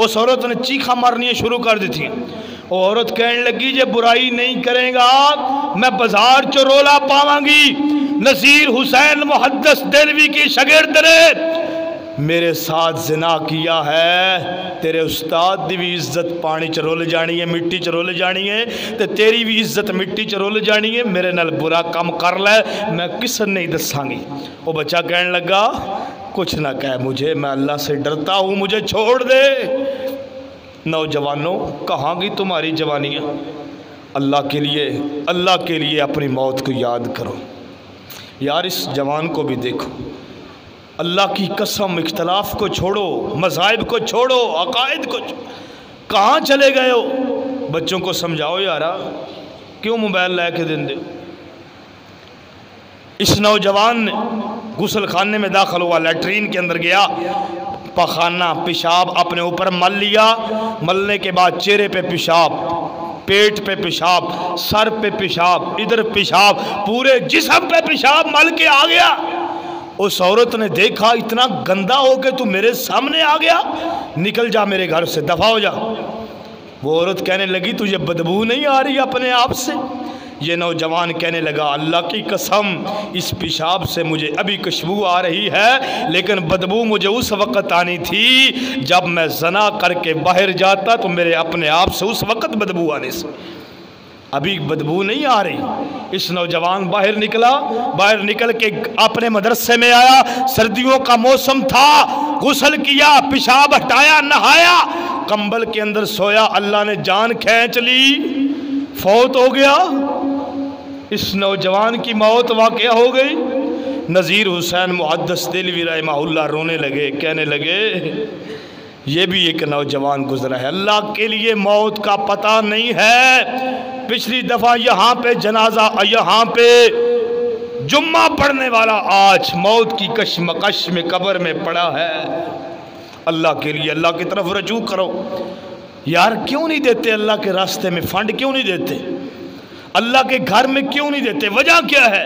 اس عورت نے چیخا مارنی شروع کر دی تھی۔ وہ عورت کہنے لگی جے برائی نہیں کرے گا میں بازار چو رولا پاواں گی، نصیر حسین محدث دلوی کی شاگرد نے میرے ساتھ زنا کیا ہے، تیرے استاد دی بھی عزت پانی چ رول جانی ہے، مٹی چ رول جانی ہے، تے تیری بھی عزت مٹی چ رول جانی ہے، میرے نال برا کام کر لے میں کس نہیں دساں گی۔ وہ بچہ کہنے لگا کچھ نہ کہہ مجھے، میں اللہ سے ڈرتا ہوں، مجھے چھوڑ دے۔ نوجوانوں کہاں گی تمہاری جوانیاں؟ اللہ کے لیے اپنی موت کو یاد کرو یار، اس جوان کو بھی دیکھو، اللہ کی قسم اختلاف کو چھوڑو، مذاہب کو چھوڑو، عقائد کو چھوڑو، کہاں چلے گئے ہو؟ بچوں کو سمجھاؤ یارا، کیوں موبائل لے کے دیں دے؟ اس نوجوان نے غسل خانے میں داخل ہوا، لیٹرین کے اندر گیا، پخانہ پیشاب اپنے اوپر مل لیا، ملنے کے بعد چہرے پہ پیشاب پیٹ پہ پیشاب، سر پہ پیشاب، ادھر پیشاب، پورے جسم پہ پیشاب مل کے آ گیا۔ اس عورت نے دیکھا اتنا گندا ہو کے تو میرے سامنے آ گیا، نکل جا میرے گھر سے، دفع ہو جا۔ وہ عورت کہنے لگی تجھے بدبو نہیں آ رہی اپنے آپ سے؟ یہ نوجوان کہنے لگا اللہ کی قسم اس پیشاب سے مجھے ابھی خوشبو آ رہی ہے، لیکن بدبو مجھے اس وقت آنی تھی جب میں زنا کر کے باہر جاتا تو میرے اپنے آپ سے اس وقت بدبو آنے سے، ابھی بدبو نہیں آ رہی۔ اس نوجوان باہر نکلا، باہر نکل کے اپنے مدرسے میں آیا، سردیوں کا موسم تھا، غسل کیا، پیشاب ہٹایا، نہایا، کمبل کے اندر سویا، اللہ نے جان کھینچ لی، فوت ہو گیا۔ اس نوجوان کی موت واقعہ ہو گئی۔ نذیر حسین محدث دہلوی رحمہ اللہ رونے لگے، کہنے لگے یہ بھی ایک نوجوان گزرا ہے، اللہ کے لیے موت کا پتہ نہیں ہے۔ پچھلی دفعہ یہاں پہ جنازہ، یہاں پہ جمعہ پڑھنے والا آج موت کی کشمکش میں قبر میں پڑا ہے۔ اللہ کے لیے اللہ کی طرف رجوع کرو۔ یار کیوں نہیں دیتے اللہ کے راستے میں فنڈ، کیوں نہیں دیتے اللہ کے گھر میں، کیوں نہیں دیتے؟ وجہ کیا ہے؟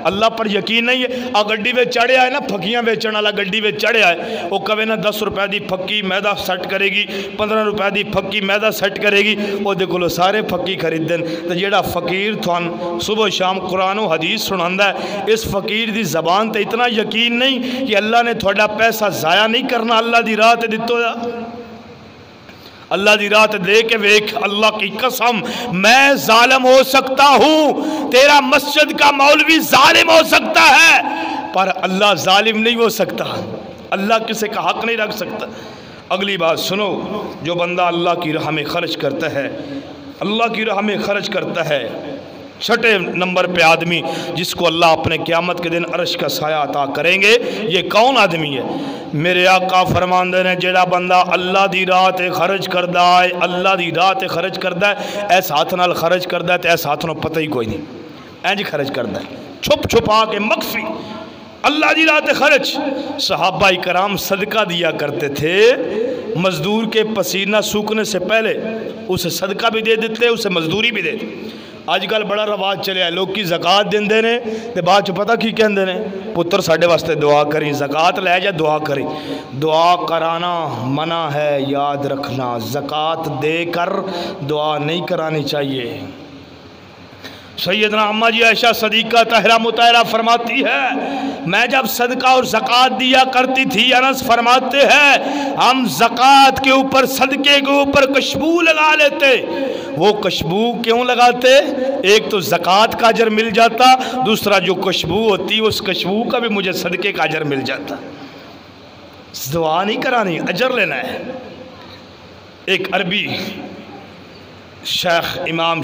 اللہ پر یقین نہیں ہے۔ گڈی میں چڑھے آئے نا، پھکیاں بیچن والا گڈی میں چڑھے آئے، وہ کہے نا 10 روپے دی پھکی میدا سیٹ کرے گی، 15 روپے دی پھکی میدا سیٹ کرے گی، وہ دیکھو لو سارے پھکی خرید دین۔ تو جیڑا فقیر تھوان صبح شام قرآن و حدیث سناندا ہے، اس فقیر دی زبان تے اتنا یقین نہیں کہ اللہ نے تھوڑا پیسہ ضائع نہیں کرنا، اللہ دی راہ تے دتو یا اللہ دی راہ تے دے کے ویکھ، اللہ کی قسم میں ظالم ہو سکتا ہوں، تیرا مسجد کا مولوی ظالم ہو سکتا ہے، پر اللہ ظالم نہیں ہو سکتا، اللہ کسی کا حق نہیں رکھ سکتا۔ اگلی بات سنو، جو بندہ اللہ کی راہ میں خرچ کرتا ہے، اللہ کی راہ میں خرچ کرتا ہے، چھٹے نمبر پہ آدمی جس کو اللہ اپنے قیامت کے دن عرش کا سایہ عطا کریں گے، یہ کون آدمی ہے؟ میرے آقا فرماندے نے جیڑا بندہ اللہ دی راہ تے خرچ کردہ ہے، اللہ دی راہ تے خرچ کردہ ہے، ایس ہاتھ نال خرچ کردہ ہے تے ایس ہاتھ نال پتہ ہی کوئی نہیں، اینج خرچ کردہ ہے، چھپ چھپا کے مخفی اللہ دی راہ تے خرچ۔ صحابہ کرام صدقہ دیا کرتے تھے، مزدور کے پسینہ سوکھنے سے پہلے اسے صدقہ بھی دے دیتے، اسے مزدوری بھی دے دیتے۔ آج کل بڑا رواج چلے ہے، لوگ کی زکاة دین دینے تے بعد چو پتہ کی کہن دینے پتر ساڑھے واسطے دعا کریں، زکاة لے جا دعا کریں۔ دعا کرانا منع ہے، یاد رکھنا، زکاة دے کر دعا نہیں کرانی چاہیے۔ سیدنا عمہ جی عائشہ صدیقہ طاہرہ مطہرہ فرماتی ہے میں جب صدقہ اور زکاة دیا کرتی تھی، انس فرماتے ہیں ہم زکاة کے اوپر صدقے کے اوپر خوشبو لگا لیتے۔ وہ خوشبو کیوں لگاتے؟ ایک تو زکاة کا اجر مل جاتا، دوسرا جو خوشبو ہوتی اس خوشبو کا بھی مجھے صدقے کا اجر مل جاتا۔ دعا نہیں کرانی، اجر لینا ہے۔ ایک عربی شیخ امام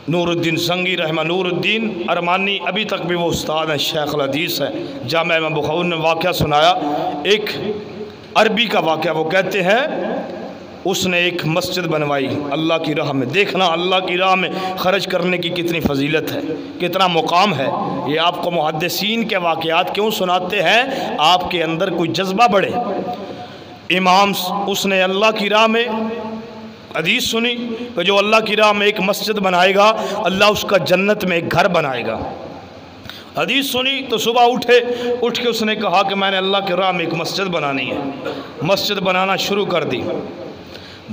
نور الدین سنگی رحمہ نور الدین ارمانی، ابھی تک بھی وہ استاد ہیں، شیخ الحدیث ہے، جامع امام بخاری نے واقعہ سنایا، ایک عربی کا واقعہ۔ وہ کہتے ہیں اس نے ایک مسجد بنوائی اللہ کی راہ میں۔ دیکھنا اللہ کی راہ میں خرچ کرنے کی کتنی فضیلت ہے، کتنا مقام ہے۔ یہ آپ کو محدثین کے واقعات کیوں سناتے ہیں؟ آپ کے اندر کوئی جذبہ بڑھے۔ امام اس نے اللہ کی راہ میں حدیث سنی کہ جو اللہ کی راہ میں ایک مسجد بنائے گا اللہ اس کا جنت میں ایک گھر بنائے گا۔ حدیث سنی تو صبح اٹھ کے اس نے کہا کہ میں نے اللہ کی راہ میں ایک مسجد بنانی ہے۔ مسجد بنانا شروع کر دی۔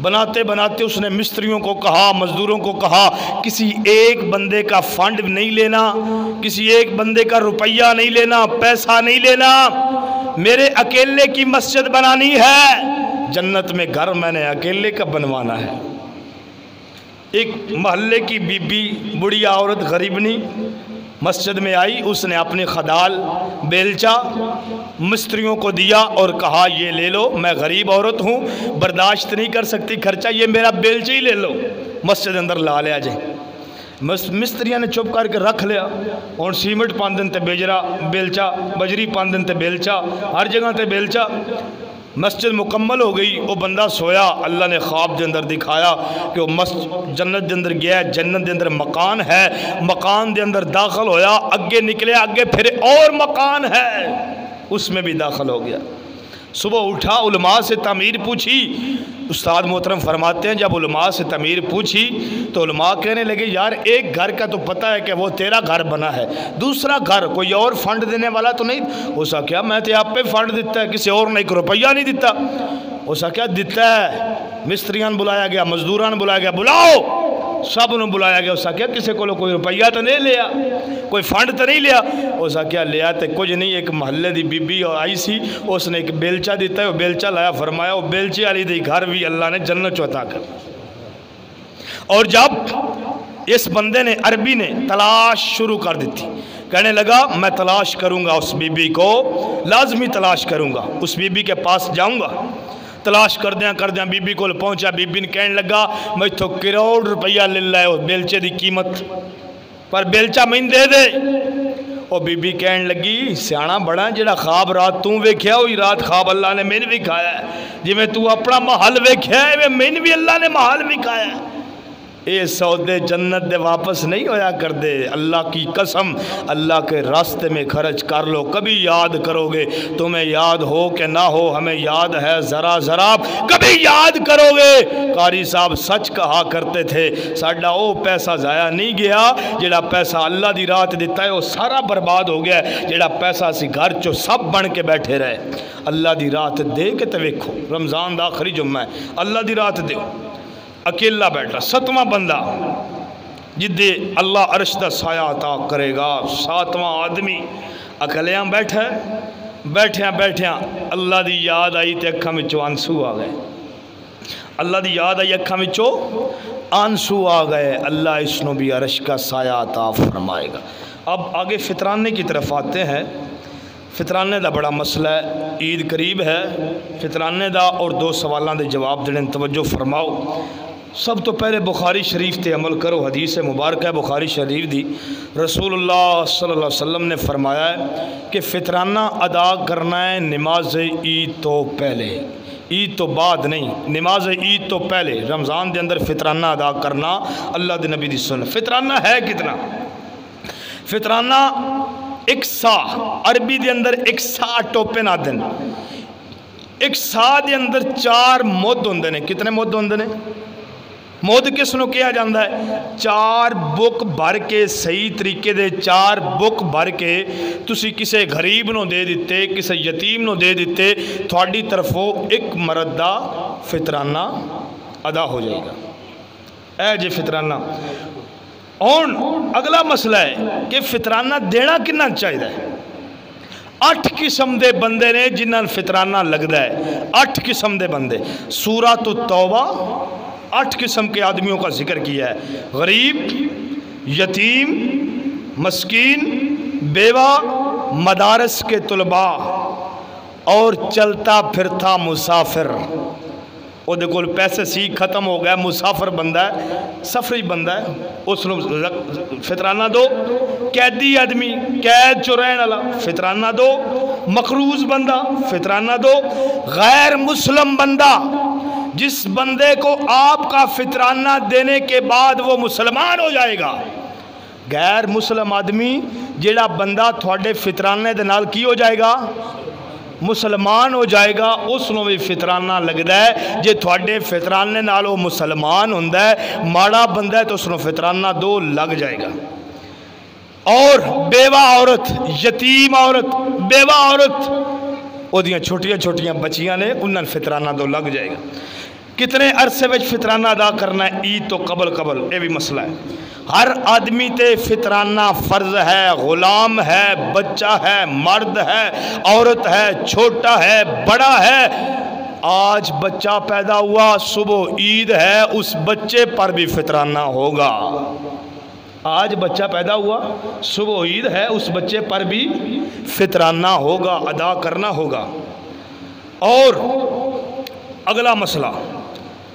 بناتے بناتے اس نے مستریوں کو کہا، مزدوروں کو کہا کسی ایک بندے کا فنڈ نہیں لینا، کسی ایک بندے کا روپیہ نہیں لینا، پیسہ نہیں لینا، میرے اکیلے کی مسجد بنانی ہے، جنت میں گھر میں نے اکیلے کا بنوانا ہے۔ ایک محلے کی بی بی بڑی عورت غریبنی مسجد میں آئی، اس نے اپنی خدال بیلچا مستریوں کو دیا اور کہا یہ لے لو، میں غریب عورت ہوں، برداشت نہیں کر سکتی خرچہ، یہ میرا بیلچہ ہی لے لو، مسجد اندر لا لیا جائے۔ مستریاں نے چپ کر کے رکھ لیا، اور سیمنٹ پاندن تے بیجرا بیلچا، بجری پاندن تے بیلچا، ہر جگہ تے بیلچا۔ مسجد مکمل ہو گئی، وہ بندہ سویا، اللہ نے خواب دے اندر دکھایا کہ وہ جنت دے اندر گیا ہے، جنت دے اندر مکان ہے، مکان دے اندر داخل ہویا، اگے نکلے، اگے پھر اور مکان ہے، اس میں بھی داخل ہو گیا۔ صبح اٹھا علماء سے تعمیر پوچھی، استاد محترم فرماتے ہیں جب علماء سے تعمیر پوچھی تو علماء کہنے لگے یار ایک گھر کا تو پتہ ہے کہ وہ تیرا گھر بنا ہے، دوسرا گھر کوئی اور فنڈ دینے والا تو نہیں؟ اس کا کیا میں تے آپ پہ فنڈ دیتا ہے، کسی اور نے 1 روپیہ نہیں دیتا۔ اس کا کیا دیتا ہے؟ مستریان بلایا گیا، مزدوران بلایا گیا، بلاؤ سب نے بلایا گیا۔ اس کا کیا کسی کو کوئی روپیہ تو نہیں لیا، کوئی فنڈ تو نہیں لیا؟ اس کا کیا لیا تو کچھ نہیں، ایک محلے دی بی بی آئی سی، اس نے ایک بیلچہ دیتا ہے، وہ بیلچہ لایا، فرمایا وہ بیلچے والی دی گھر بھی اللہ نے جنت چ عطا کر۔ اور جب اس بندے نے عربی نے تلاش شروع کر دیتی، کہنے لگا میں تلاش کروں گا اس بی بی کو، لازمی تلاش کروں گا، اس بی بی کے پاس جاؤں گا۔ تلاش کردیاں بی بی کو پہنچا، بی بی نے کہنے لگا میں تو کروڑ روپیہ لے لائے اس بیلچے دی قیمت پر بیلچہ میں دے دے۔ وہ بی بی کہنے لگی سیانا بڑا جڑا خواب رات تو ویکھیا ہوئی رات خواب اللہ نے میں نے بھی کھایا ہے، جی میں تو اپنا محل ویکھیا ہے میں نے بھی اللہ نے محل بھی کھایا ہے۔ اے سودے جنت دے واپس نہیں ہویا کر دے، اللہ کی قسم اللہ کے راستے میں خرچ کر لو، کبھی یاد کرو گے، تمہیں یاد ہو کہ نہ ہو ہمیں یاد ہے ذرا ذرا، کبھی یاد کرو گے۔ قاری صاحب سچ کہا کرتے تھے ساڈا او پیسہ ضائع نہیں گیا، جڑا پیسہ اللہ دی رات دیتا ہے وہ سارا برباد ہو گیا ہے، جڑا پیسہ سی گھر چو سب بن کے بیٹھے رہے۔ اللہ دی رات دے کے تے ویکھو، رمضان دا آخری جمعہ ہے، اللہ دی رات دیو، اکیلا بیٹھا 7واں بندہ جدے اللہ عرش دا سایہ عطا کرے گا، 7واں آدمی اکلیاں بیٹھیاں اللہ دی یاد آئی تے اکھاں وچوں آنسو آ گئے، اللہ دی یاد آئی اکھاں وچوں آنسو آ گئے، اللہ اس نو بھی عرش کا سایہ عطا فرمائے گا۔ اب آگے فطرانے کی طرف آتے ہیں۔ فطرانے دا بڑا مسئلہ ہے، عید قریب ہے، فطرانے دا اور 2 سوالاں دے جواب دینے توجہ فرماؤ۔ سب تو پہلے بخاری شریف تے عمل کرو، حدیث مبارکہ ہے بخاری شریف دی، رسول اللہ صلی اللہ علیہ وسلم نے فرمایا ہے کہ فطرانہ ادا کرنا ہے نماز عید تو پہلے، عید تو بعد نہیں، نماز عید تو پہلے، رمضان دے اندر فطرانہ ادا کرنا اللہ دے نبی دی سنت۔ فطرانہ ہے کتنا؟ فطرانہ 1 سا، عربی دے اندر 1 سا ٹوپے نہ دن، 1 سا دے اندر 4 مد ہوندے نے۔ کتنے مد ہوندے نے؟ مد کس نو کیا جاندہ ہے؟ 4 بک بھر کے صحیح طریقے دے 4 بک بھر کے تسی کسے غریب نو دے دیتے، کسے یتیم نو دے دیتے، تھوڑی طرفوں 1 مرد دا فطرانہ ادا ہو جائے گا۔ اے جے فطرانہ۔ اور اگلا مسئلہ ہے کہ فطرانہ دینا کنہ چاہیے ہے۔ 8 قسم دے بندے نے جنہاں فطرانہ لگتا ہے، 8 قسم دے بندے۔ سورۃ التوبہ 8 قسم کے آدمیوں کا ذکر کیا ہے، غریب، یتیم، مسکین، بیوہ، مدارس کے طلباء اور چلتا پھرتا مسافر۔ وہ دیکھو پیسے سی ختم ہو گیا، مسافر بندہ ہے، سفری بندہ ہے، اس نے فطرانہ دو۔ قیدی آدمی، قید چو رہن والا، فطرانہ دو۔ مقروض بندہ، فطرانہ دو۔ غیر مسلم بندہ، جس بندے کو آپ کا فطرانہ دینے کے بعد وہ مسلمان ہو جائے گا۔ غیر مسلم آدمی جیڑا بندہ تھوڑے فطرانے دے نال کی ہو جائے گا؟ مسلمان ہو جائے گا، اس نو بھی فطرانہ لگتا ہے۔ جے تھوڑے فطرانے نال وہ مسلمان ہوندہ ہے، ماڑا بندہ ہے تو اس نو فطرانہ 2 لگ جائے گا۔ اور بیوہ عورت، یتیم عورت، بیوہ عورت، وہ دیاں چھوٹیاں چھوٹیاں بچیاں نے، انہاں فطرانہ 2 لگ جائے گا۔ کتنے عرصے وچ فطرانہ ادا کرنا ہے؟ عید تو قبل، یہ بھی مسئلہ ہے۔ ہر آدمی تے فطرانہ فرض ہے، غلام ہے، بچہ ہے، مرد ہے، عورت ہے، چھوٹا ہے، بڑا ہے۔ آج بچہ پیدا ہوا، صبح عید ہے، اس بچے پر بھی فطرانہ ہوگا۔ آج بچہ پیدا ہوا، صبح عید ہے، اس بچے پر بھی فطرانہ ہوگا، ادا کرنا ہوگا۔ اور اگلا مسئلہ،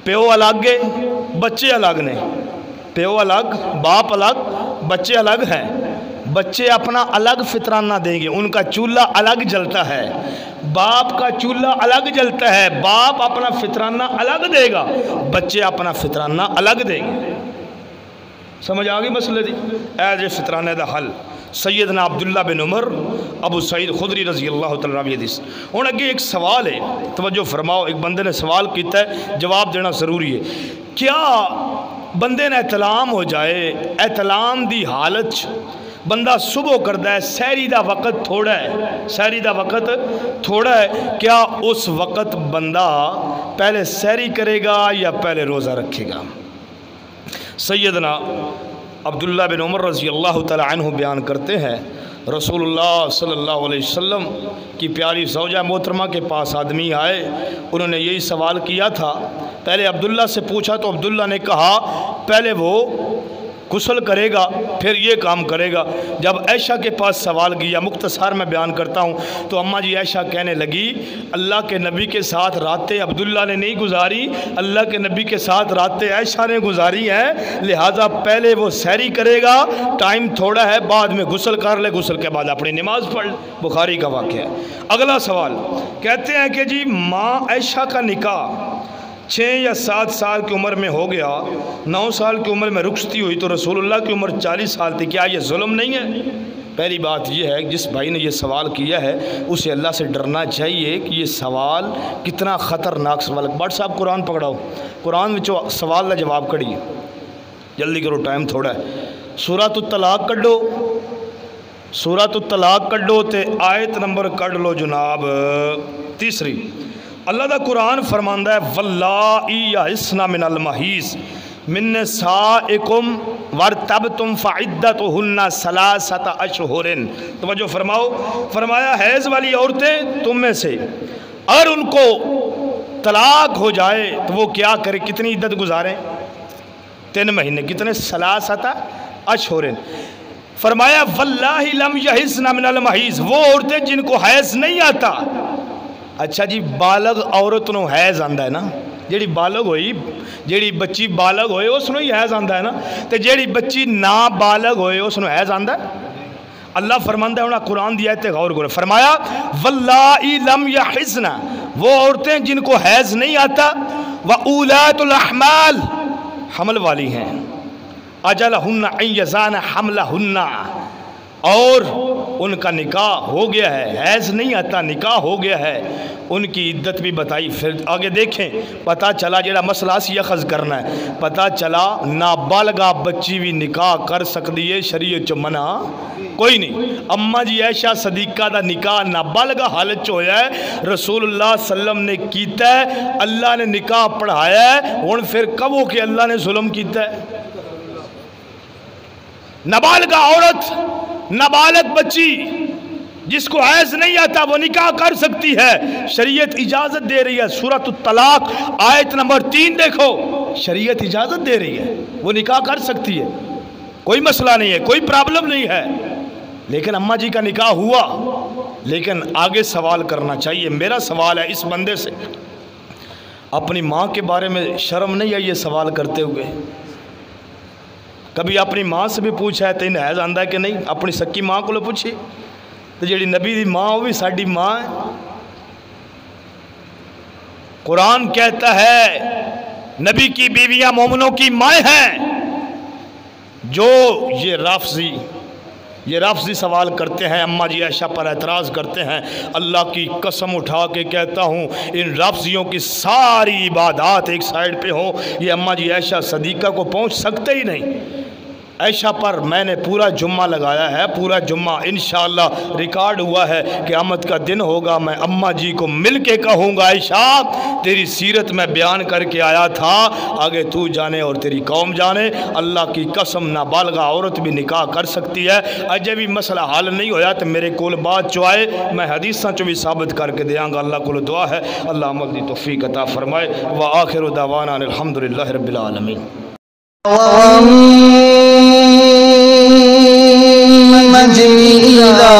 پیو الگ ہے، بچے الگ نے۔ پیو الگ، باپ الگ، بچے الگ ہیں۔ بچے اپنا الگ فطرانہ دیں گے، ان کا چولہا الگ جلتا ہے، باپ کا چولہا الگ جلتا ہے، باپ اپنا فطرانہ الگ دے گا، بچے اپنا فطرانہ الگ دیں گے۔ سمجھ آگئی مسئلے دی؟ ایز فطرانے دا حل سیدنا عبداللہ بن عمر ابو سعید خدری رضی اللہ تعالیٰ عنہ حدیث۔ ہوں اگے ایک سوال ہے، توجہ فرماؤ، ایک بندے نے سوال کیتا ہے، جواب دینا ضروری ہے۔ کیا بندے نے احتلام ہو جائے، احتلام دی حالت بندہ صبح کردہ ہے، سحری دا وقت تھوڑا ہے، سحری دا وقت تھوڑا ہے، کیا اس وقت بندہ پہلے سحری کرے گا یا پہلے روزہ رکھے گا؟ سیدنا عبداللہ بن عمر رضی اللہ تعالی عنہ بیان کرتے ہیں، رسول اللہ صلی اللہ علیہ وسلم کی پیاری زوجہ محترمہ کے پاس آدمی آئے، انہوں نے یہی سوال کیا تھا۔ پہلے عبداللہ سے پوچھا تو عبداللہ نے کہا پہلے وہ غسل کرے گا پھر یہ کام کرے گا۔ جب عائشہ کے پاس سوال کیا، مختصر میں بیان کرتا ہوں، تو اماں جی عائشہ کہنے لگی اللہ کے نبی کے ساتھ راتیں عبداللہ نے نہیں گزاری، اللہ کے نبی کے ساتھ راتیں عائشہ نے گزاری ہیں، لہٰذا پہلے وہ سحری کرے گا، ٹائم تھوڑا ہے، بعد میں غسل کر لے، غسل کے بعد اپنی نماز پڑھ لے۔ بخاری کا واقعہ ہے۔ اگلا سوال کہتے ہیں کہ جی ماں عائشہ کا نکاح 6 یا 7 سال کی عمر میں ہو گیا، 9 سال کی عمر میں رخصتی ہوئی تو رسول اللہ کی عمر 40 سال تھی، کیا یہ ظلم نہیں ہے؟ پہلی بات یہ ہے جس بھائی نے یہ سوال کیا ہے اسے اللہ سے ڈرنا چاہیے کہ یہ سوال کتنا خطرناک سوال ہے۔ بٹ صاحب قرآن پکڑاؤ، قرآن میں سوال کا جواب کڑی، جلدی کرو ٹائم تھوڑا ہے۔ سورۃ الطلاق کڈو، سورۃ الطلاق کڈو تے آیت نمبر کڈ لو جناب 3۔ اللہ دا قرآن فرماندہ ہے واللائی یئسن من المحیض من نسائکم وارتبتم فعدتہن 3 اشہر۔ توجہ فرماؤ، فرمایا حیض والی عورتیں تم میں سے اگر ان کو طلاق ہو جائے تو وہ کیا کرے، کتنی عدت گزاریں؟ 3 مہینے، کتنے؟ 3 اشہر۔ فرمایا واللہ لم یئسن من المحیض، وہ عورتیں جن کو حیض نہیں آتا۔ اچھا جی، بالغ عورت نو حیض آندا ہے نا، جیڑی بالغ ہوئی، جیڑی بچی بالغ ہوئے اس نو ہی حیض آندا ہے نا، تے جیڑی بچی نابالغ ہوئے اس نو حیض آندا ہے؟ اللہ فرماندہ ہے، انہاں قرآن دی آیت غور کرو، فرمایا واللائی لم یحضن، وہ عورتیں جن کو حیض نہیں آتا، وَأُولَاتُ الْأَحْمَالِ، حمل والی ہیں، اجلہن ان یضعن حملہن، اور ان کا نکاح ہو گیا ہے، حیض نہیں آتا، نکاح ہو گیا ہے، ان کی عدت بھی بتائی۔ پھر آگے دیکھیں، پتہ چلا جڑا مسئلہ سی اخذ کرنا ہے، پتہ چلا نابالغہ بچی بھی نکاح کر سکتی ہے، شریعت چو منع کوئی نہیں۔ اماں جی عائشہ صدیقہ دا نکاح نابالغہ حالت چو ہویا ہے، رسول اللہ صلی اللہ علیہ وسلم نے کیتا ہے، اللہ نے نکاح پڑھایا ہے، ہن پھر کبو کہ اللہ نے ظلم کیتا ہے؟ نابالغہ عورت، نابالغ بچی جس کو حیض نہیں آتا وہ نکاح کر سکتی ہے، شریعت اجازت دے رہی ہے۔ سورۃ الطلاق آیت نمبر 3 دیکھو، شریعت اجازت دے رہی ہے، وہ نکاح کر سکتی ہے، کوئی مسئلہ نہیں ہے، کوئی پرابلم نہیں ہے۔ لیکن اماں جی کا نکاح ہوا، لیکن آگے سوال کرنا چاہیے۔ میرا سوال ہے اس بندے سے، اپنی ماں کے بارے میں شرم نہیں ہے یہ سوال کرتے ہوئے؟ کبھی اپنی ماں سے بھی پوچھا ہے تین حیض آندا ہے کہ نہیں؟ اپنی سکی ماں کو پوچھی، تو جیڑی نبی دی ماں وہ بھی ساڈی ماں ہے۔ قرآن کہتا ہے نبی کی بیویاں مومنوں کی مائیں ہیں۔ جو یہ رفضی سوال کرتے ہیں، اماں جی عائشہ پر اعتراض کرتے ہیں، اللہ کی قسم اٹھا کے کہتا ہوں ان رفضیوں کی ساری عبادات ایک سائیڈ پہ ہوں، یہ اماں جی عائشہ صدیقہ کو پہنچ سکتے ہی نہیں۔ عائشہ پر میں نے پورا جمعہ لگایا ہے، پورا جمعہ انشاءاللہ ریکارڈ ہوا ہے، قیامت کا دن ہوگا، میں اماں جی کو مل کے کہوں گا عائشہ تیری سیرت میں بیان کر کے آیا تھا، آگے تو جانے اور تیری قوم جانے، اللہ کی قسم نابالغہ عورت بھی نکاح کر سکتی ہے۔ اجے بھی مسئلہ حل نہیں ہویا تو میرے کول بات چوائے، میں حدیثاں چو بھی ثابت کر کے دیاں گا۔ اللہ کو دعا ہے اللہ عمل دی توفیق عطا فرمائے۔ وآخر دعوانا الحمدللہ رب العالمین۔ جميلا